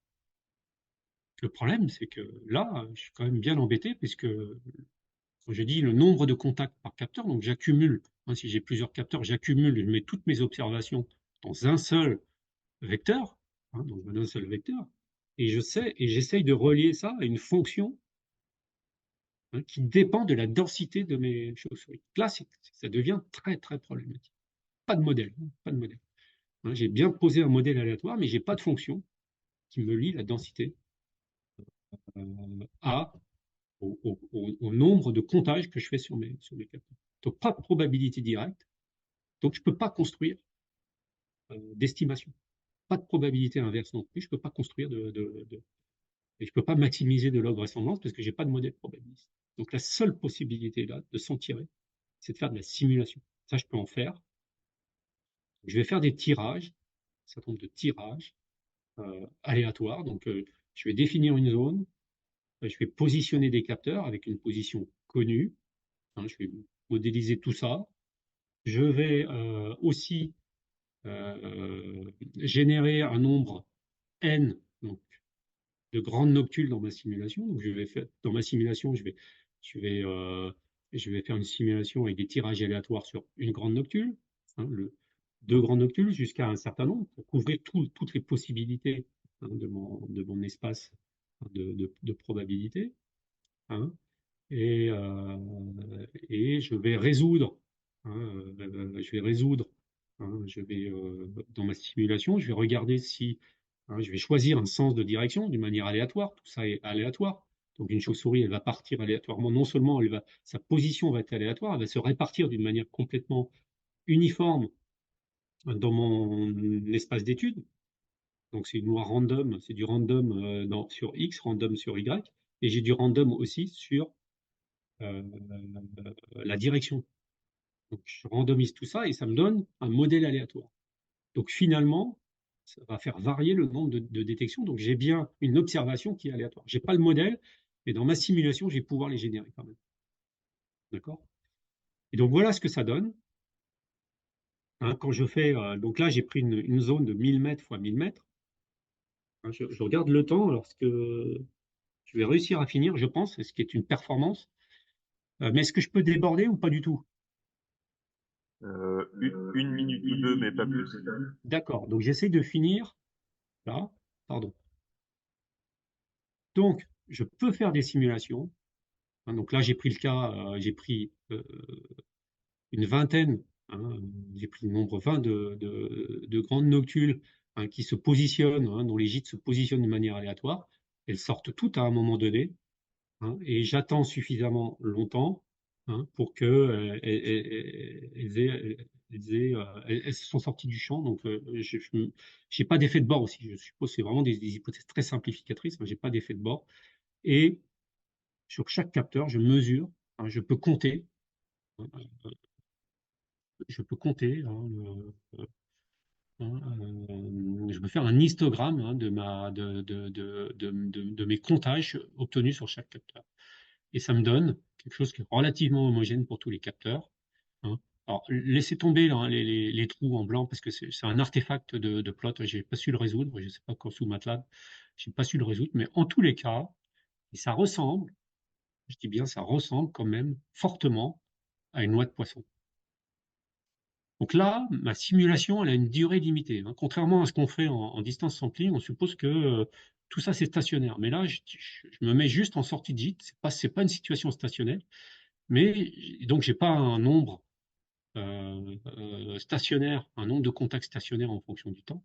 [SPEAKER 1] le problème, c'est que là, je suis quand même bien embêté, puisque quand je dis le nombre de contacts par capteur, donc j'accumule, hein, si j'ai plusieurs capteurs, j'accumule, je mets toutes mes observations dans un seul vecteur, hein, et j'essaye de relier ça à une fonction qui dépend de la densité de mes chauves-souris. Là, ça devient très, très problématique. Pas de modèle, pas de modèle. J'ai bien posé un modèle aléatoire, mais j'ai pas de fonction qui me lie la densité au nombre de comptages que je fais sur mes capteurs. Donc, pas de probabilité directe. Donc, je ne peux pas construire d'estimation. Pas de probabilité inverse non plus. Je ne peux pas construire et je ne peux pas maximiser de log vraisemblance parce que je n'ai pas de modèle probabiliste. Donc, la seule possibilité là de s'en tirer, c'est de faire de la simulation. Ça, je peux en faire. Je vais faire des tirages, un certain nombre de tirages aléatoires. Donc, je vais définir une zone, je vais positionner des capteurs avec une position connue. Je vais modéliser tout ça. Je vais aussi générer un nombre n donc, de grandes noctules dans ma simulation. Donc, dans ma simulation, je vais faire une simulation avec des tirages aléatoires sur une grande noctule, deux grandes noctules jusqu'à un certain nombre pour couvrir toutes les possibilités de mon espace de probabilité. Et je vais résoudre, dans ma simulation, je vais regarder si, je vais choisir un sens de direction d'une manière aléatoire, tout ça est aléatoire. Donc une chauve-souris, elle va partir aléatoirement, non seulement sa position va être aléatoire, elle va se répartir d'une manière complètement uniforme dans mon espace d'étude. Donc c'est une loi random, c'est du random sur X, random sur Y, et j'ai du random aussi sur la direction. Donc, je randomise tout ça et ça me donne un modèle aléatoire. Donc, finalement, ça va faire varier le nombre de détections. Donc, j'ai bien une observation qui est aléatoire. Je n'ai pas le modèle, mais dans ma simulation, je vais pouvoir les générer quand même. D'accord? Et donc, voilà ce que ça donne. Quand je fais, donc là, j'ai pris une zone de 1000 mètres x 1000 mètres. Je regarde le temps lorsque je vais réussir à finir, je pense, ce qui est une performance. Mais est-ce que je peux déborder ou pas du tout?
[SPEAKER 2] Une minute ou deux, mais pas plus.
[SPEAKER 1] D'accord. Donc, j'essaie de finir là. Pardon. Donc, je peux faire des simulations. Donc là, j'ai pris le cas, j'ai pris une vingtaine, j'ai pris le nombre 20 de grandes noctules qui se positionnent, dont les gîtes se positionnent de manière aléatoire. Elles sortent toutes à un moment donné, et j'attends suffisamment longtemps pour que elles se sont sorties du champ. Donc, je n'ai pas d'effet de bord aussi. Je suppose que c'est vraiment des hypothèses très simplificatrices. Je n'ai pas d'effet de bord. Et sur chaque capteur, je mesure, je peux compter, je peux compter, je peux faire un histogramme de mes comptages obtenus sur chaque capteur. Et ça me donne quelque chose qui est relativement homogène pour tous les capteurs. Alors, laissez tomber là, les trous en blanc parce que c'est un artefact de plot. Je n'ai pas su le résoudre. Je ne sais pas quand sous MATLAB, je n'ai pas su le résoudre. Mais en tous les cas, et ça ressemble, je dis bien, ça ressemble quand même fortement à une noix de poisson. Donc là, ma simulation, elle a une durée limitée. Contrairement à ce qu'on fait en distance sampling, on suppose que tout ça, c'est stationnaire. Mais là, je me mets juste en sortie de gîte. C'est pas une situation stationnelle. Mais donc, j'ai pas un nombre stationnaire, un nombre de contacts stationnaires en fonction du temps.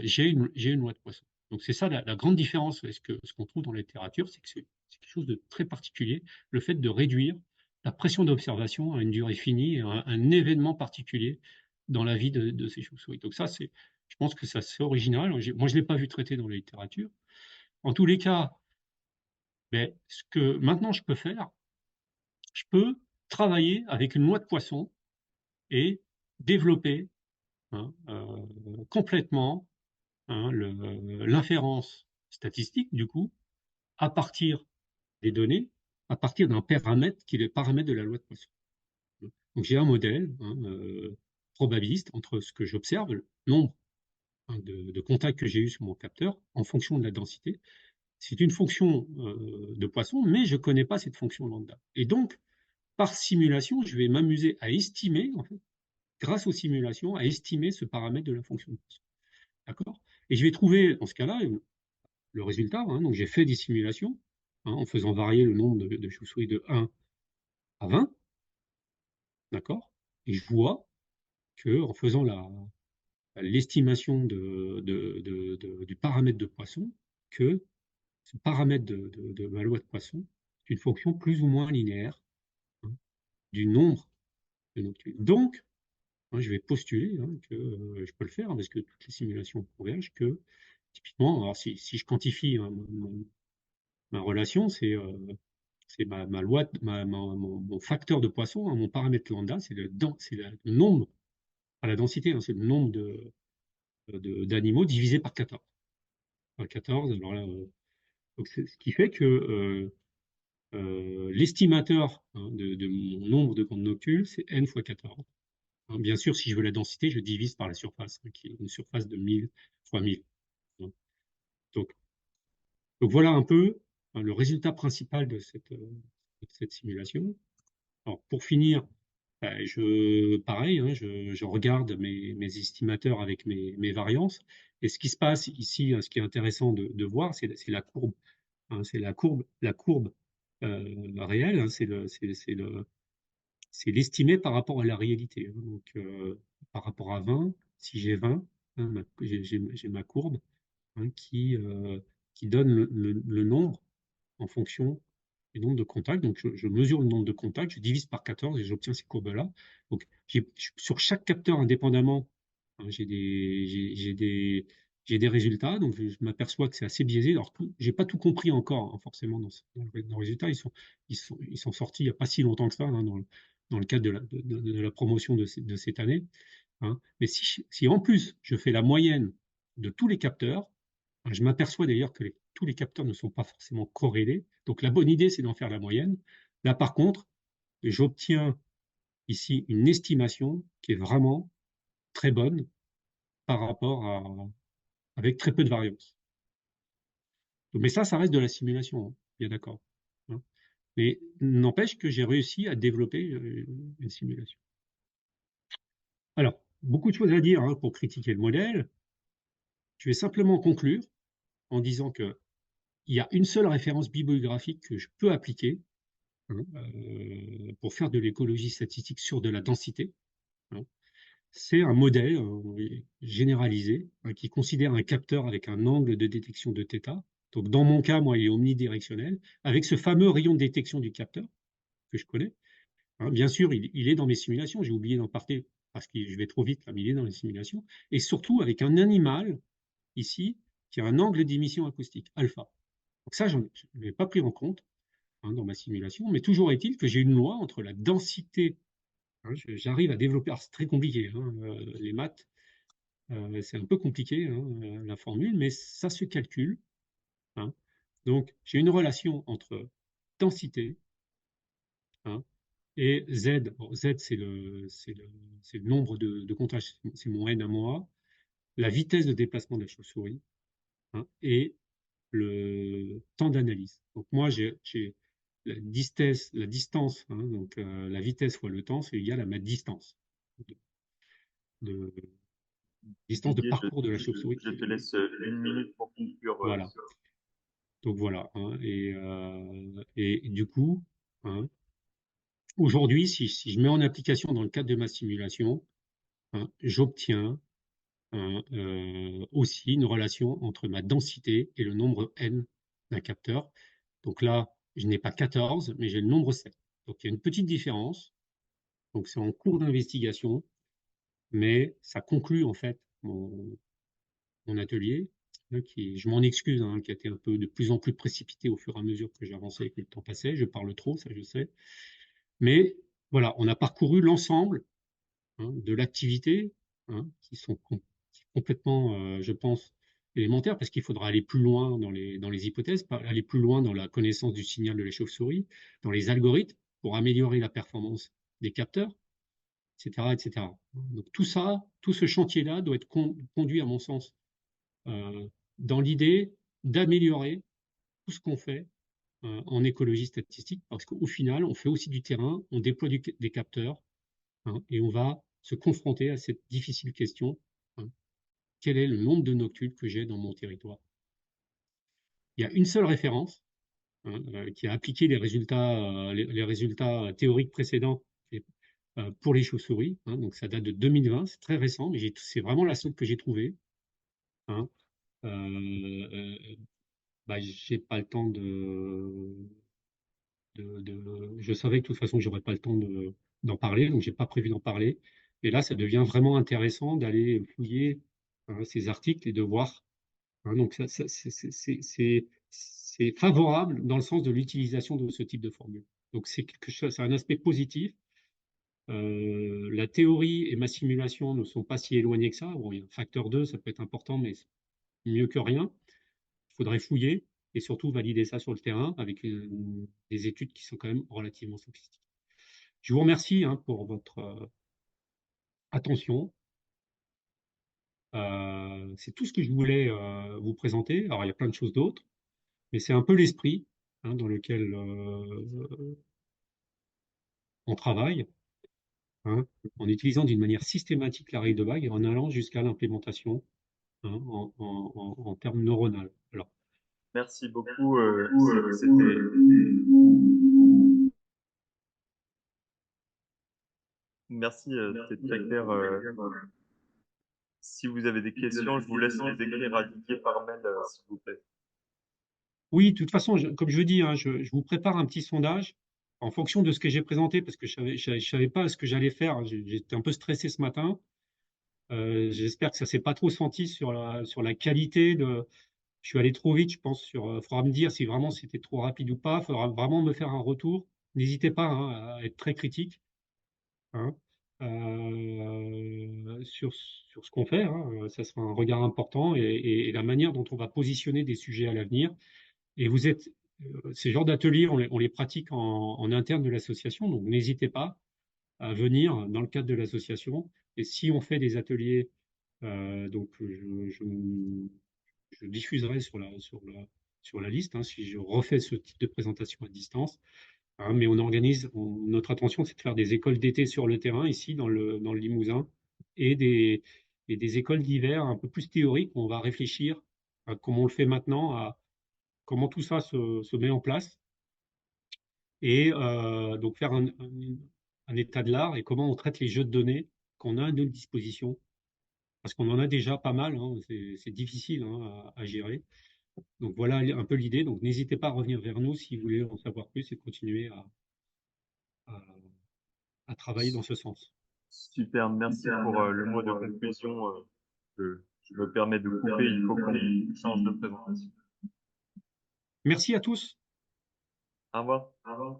[SPEAKER 1] J'ai une loi de poisson. Donc c'est ça la grande différence. Ce qu'on trouve dans la littérature, c'est que c'est quelque chose de très particulier, le fait de réduire la pression d'observation à une durée finie, à un événement particulier dans la vie de ces chauves-souris. Donc ça, je pense que ça c'est original. Moi, je ne l'ai pas vu traité dans la littérature. En tous les cas, mais ce que maintenant je peux faire, je peux travailler avec une loi de poisson et développer complètement l'inférence statistique, du coup, à partir des données, à partir d'un paramètre qui est le paramètre de la loi de Poisson. Donc j'ai un modèle probabiliste entre ce que j'observe, le nombre de contacts que j'ai eu sur mon capteur, en fonction de la densité. C'est une fonction de Poisson, mais je ne connais pas cette fonction lambda. Et donc, par simulation, je vais m'amuser à estimer, en fait, grâce aux simulations, à estimer ce paramètre de la fonction de Poisson. D'accord? Et je vais trouver, dans ce cas-là, le résultat. Donc, j'ai fait des simulations en faisant varier le nombre de chauves-souris de 1 à 20, d'accord? Et je vois qu'en faisant l'estimation du paramètre de Poisson, que ce paramètre de ma loi de Poisson est une fonction plus ou moins linéaire, hein, du nombre de noctules. Donc, je vais postuler que je peux le faire, parce que toutes les simulations convergent, que typiquement, alors si je quantifie ma relation, c'est ma loi, mon facteur de Poisson, mon paramètre lambda, c'est le nombre, pas la densité, c'est le nombre d'animaux divisé par 14. Par 14, alors là, donc ce qui fait que l'estimateur de mon nombre de bandes noctules, c'est n fois 14. Bien sûr, si je veux la densité, je divise par la surface, qui est une surface de 1000 fois 1000. Donc voilà un peu le résultat principal de cette simulation. Alors, pour finir, pareil, je regarde mes estimateurs avec mes variances. Et ce qui se passe ici, ce qui est intéressant de voir, c'est la courbe. C'est la courbe réelle, c'est l'estimé par rapport à la réalité. Donc, par rapport à 20, si j'ai 20, j'ai ma courbe qui donne le nombre en fonction du nombre de contacts. Donc, je mesure le nombre de contacts, je divise par 14 et j'obtiens ces courbes-là. Donc, sur chaque capteur indépendamment, j'ai des résultats. Donc, je m'aperçois que c'est assez biaisé. Alors, j'ai pas tout compris encore, forcément, dans le résultat. Ils sont sortis il n'y a pas si longtemps que ça, dans le cadre de la promotion de cette année. Mais si en plus je fais la moyenne de tous les capteurs, je m'aperçois d'ailleurs que tous les capteurs ne sont pas forcément corrélés. Donc la bonne idée, c'est d'en faire la moyenne. Là, par contre, j'obtiens ici une estimation qui est vraiment très bonne par rapport avec très peu de variance. Mais ça reste de la simulation, bien d'accord. Mais n'empêche que j'ai réussi à développer une simulation. Alors, beaucoup de choses à dire pour critiquer le modèle. Je vais simplement conclure en disant qu'il y a une seule référence bibliographique que je peux appliquer pour faire de l'écologie statistique sur de la densité. C'est un modèle généralisé qui considère un capteur avec un angle de détection de θ. Donc, dans mon cas, moi, il est omnidirectionnel, avec ce fameux rayon de détection du capteur que je connais. Bien sûr, il est dans mes simulations. J'ai oublié d'en parler parce que je vais trop vite, mais il est dans les simulations. Et surtout, avec un animal, ici, qui a un angle d'émission acoustique, alpha. Donc ça, je ne l'ai pas pris en compte dans ma simulation, mais toujours est-il que j'ai une loi entre la densité. J'arrive à développer, c'est très compliqué, les maths, c'est un peu compliqué, la formule, mais ça se calcule. Donc, j'ai une relation entre densité et Z. Bon, Z, c'est le nombre de contacts, c'est mon N à moi, la vitesse de déplacement de la chauve-souris et le temps d'analyse. Donc moi, j'ai la distance, donc la vitesse fois le temps, c'est égal à ma distance de de
[SPEAKER 2] Didier,
[SPEAKER 1] parcours de la chauve-souris.
[SPEAKER 2] je te laisse 1 minute pour conclure.
[SPEAKER 1] Voilà. Donc voilà. Et du coup, aujourd'hui, si je mets en application dans le cadre de ma simulation, j'obtiens aussi une relation entre ma densité et le nombre n d'un capteur. Donc là, je n'ai pas 14, mais j'ai le nombre 7. Donc il y a une petite différence. Donc c'est en cours d'investigation, mais ça conclut en fait mon atelier, je m'en excuse, qui a été un peu de plus en plus précipité au fur et à mesure que j'avançais et que le temps passait. Je parle trop, ça je sais. Mais voilà, on a parcouru l'ensemble de l'activité, qui sont complètement, je pense, élémentaires, parce qu'il faudra aller plus loin dans les hypothèses, aller plus loin dans la connaissance du signal de la chauve-souris, dans les algorithmes, pour améliorer la performance des capteurs, etc., etc. Donc tout ça, tout ce chantier-là doit être conduit, à mon sens, dans l'idée d'améliorer tout ce qu'on fait en écologie statistique, parce qu'au final, on fait aussi du terrain, on déploie des capteurs, et on va se confronter à cette difficile question, quel est le nombre de noctules que j'ai dans mon territoire? Il y a une seule référence, hein, qui a appliqué les résultats théoriques précédents et, pour les chauves-souris, hein, donc ça date de 2020, c'est très récent, mais c'est vraiment la seule que j'ai trouvée, hein. Bah, j'ai pas le temps je savais que de toute façon, j'aurais pas le temps d'en parler, donc j'ai pas prévu d'en parler. Et là, ça devient vraiment intéressant d'aller fouiller, hein, ces articles et de voir, hein, donc ça c'est favorable dans le sens de l'utilisation de ce type de formule. Donc c'est quelque chose, c'est un aspect positif. La théorie et ma simulation ne sont pas si éloignées que ça. Bon, il y a un facteur 2, ça peut être important, mais c'est mieux que rien. Il faudrait fouiller et surtout valider ça sur le terrain avec des études qui sont quand même relativement sophistiquées. Je vous remercie, hein, pour votre attention. C'est tout ce que je voulais vous présenter. Alors, il y a plein de choses d'autres, mais c'est un peu l'esprit, hein, dans lequel on travaille, hein, en utilisant d'une manière systématique la règle de vague et en allant jusqu'à l'implémentation, hein, en termes neuronaux. Alors,
[SPEAKER 2] Merci beaucoup. C'était Merci, c'était très clair. Si vous avez des questions, je vous laisse les écrire à Didier par mail, s'il vous plaît.
[SPEAKER 1] oui, de toute façon, comme je dis, hein, je vous prépare un petit sondage en fonction de ce que j'ai présenté, parce que je savais pas ce que j'allais faire. J'étais un peu stressé ce matin. J'espère que ça s'est pas trop senti sur la qualité de. Je suis allé trop vite, je pense. Faudra me dire si vraiment c'était trop rapide ou pas. Faudra vraiment me faire un retour. N'hésitez pas, hein, à être très critique, hein, sur ce qu'on fait, hein. Ça sera un regard important et la manière dont on va positionner des sujets à l'avenir. Et ces genres d'ateliers, on les pratique en interne de l'association, donc n'hésitez pas à venir dans le cadre de l'association. Et si on fait des ateliers, donc je diffuserai sur la liste, hein, si je refais ce type de présentation à distance, hein, mais notre attention, c'est de faire des écoles d'été sur le terrain, ici, dans le Limousin, et des écoles d'hiver un peu plus théoriques, où on va réfléchir, comme on le fait maintenant, à comment tout ça se met en place et donc faire un état de l'art et comment on traite les jeux de données qu'on a à notre disposition. Parce qu'on en a déjà pas mal, hein, c'est difficile, hein, à gérer. Donc voilà un peu l'idée. Donc n'hésitez pas à revenir vers nous si vous voulez en savoir plus et continuer à, à travailler dans ce sens.
[SPEAKER 2] Super, merci pour le mot de conclusion. Je me permets de couper, il faut qu'on change de présentation.
[SPEAKER 1] Merci à tous.
[SPEAKER 2] Au revoir. Au revoir.